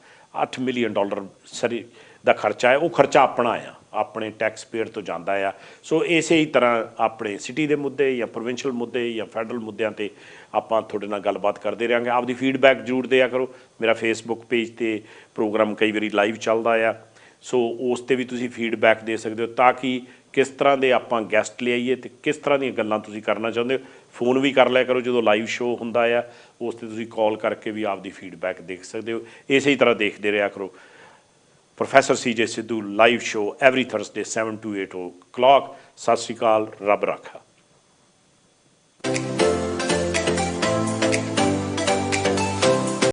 $8 million Surrey ਦਾ ਖਰਚਾ ਹੈ। ਉਹ ਖਰਚਾ ਆਪਣਾ ਆ, ਆਪਣੇ ਟੈਕਸ ਪੇਅਰ ਤੋਂ ਜਾਂਦਾ ਆ। ਸੋ ਇਸੇ ਹੀ ਤਰ੍ਹਾਂ ਆਪਣੇ ਸਿਟੀ ਦੇ ਮੁੱਦੇ ਜਾਂ ਪ੍ਰੋਵਿੰਸ਼ੀਅਲ ਮੁੱਦੇ ਜਾਂ ਫੈਡਰਲ ਮੁੱਦਿਆਂ 'ਤੇ ਆਪਾਂ ਤੁਹਾਡੇ ਨਾਲ ਗੱਲਬਾਤ ਕਰਦੇ ਰਹਾਂਗੇ। ਆਪਦੀ ਫੀਡਬੈਕ ਜ਼ਰੂਰ ਦਿਆ ਕਰੋ। ਮੇਰਾ ਫੇਸਬੁੱਕ ਪੇਜ 'ਤੇ ਪ੍ਰੋਗਰਾਮ ਕਈ ਵਾਰੀ ਲਾਈਵ ਚੱਲਦਾ ਆ, ਸੋ ਉਸ 'ਤੇ ਵੀ ਤੁਸੀਂ ਫੀਡਬੈਕ ਦੇ ਸਕਦੇ ਹੋ, ਤਾਂ ਕਿ ਕਿਸ ਤਰ੍ਹਾਂ ਦੇ ਆਪਾਂ ਗੈਸਟ ਲਿਆਈਏ ਅਤੇ ਕਿਸ ਤਰ੍ਹਾਂ ਦੀਆਂ ਗੱਲਾਂ ਤੁਸੀਂ ਕਰਨਾ ਚਾਹੁੰਦੇ ਹੋ। ਫੋਨ ਵੀ ਕਰ ਲਿਆ ਕਰੋ ਜਦੋਂ ਲਾਈਵ ਸ਼ੋਅ ਹੁੰਦਾ ਆ, ਉਸ 'ਤੇ ਤੁਸੀਂ ਕਾਲ ਕਰਕੇ ਵੀ ਆਪਦੀ ਫੀਡਬੈਕ ਦੇਖ ਸਕਦੇ ਹੋ। ਇਸੇ ਤਰ੍ਹਾਂ ਦੇਖਦੇ ਰਿਹਾ ਕਰੋ Professor CJ Sidhu live show every Thursday 7 to 8 o'clock. ਸਤਿ ਸ਼੍ਰੀ ਅਕਾਲ, ਰੱਬ ਰਾਖਾ।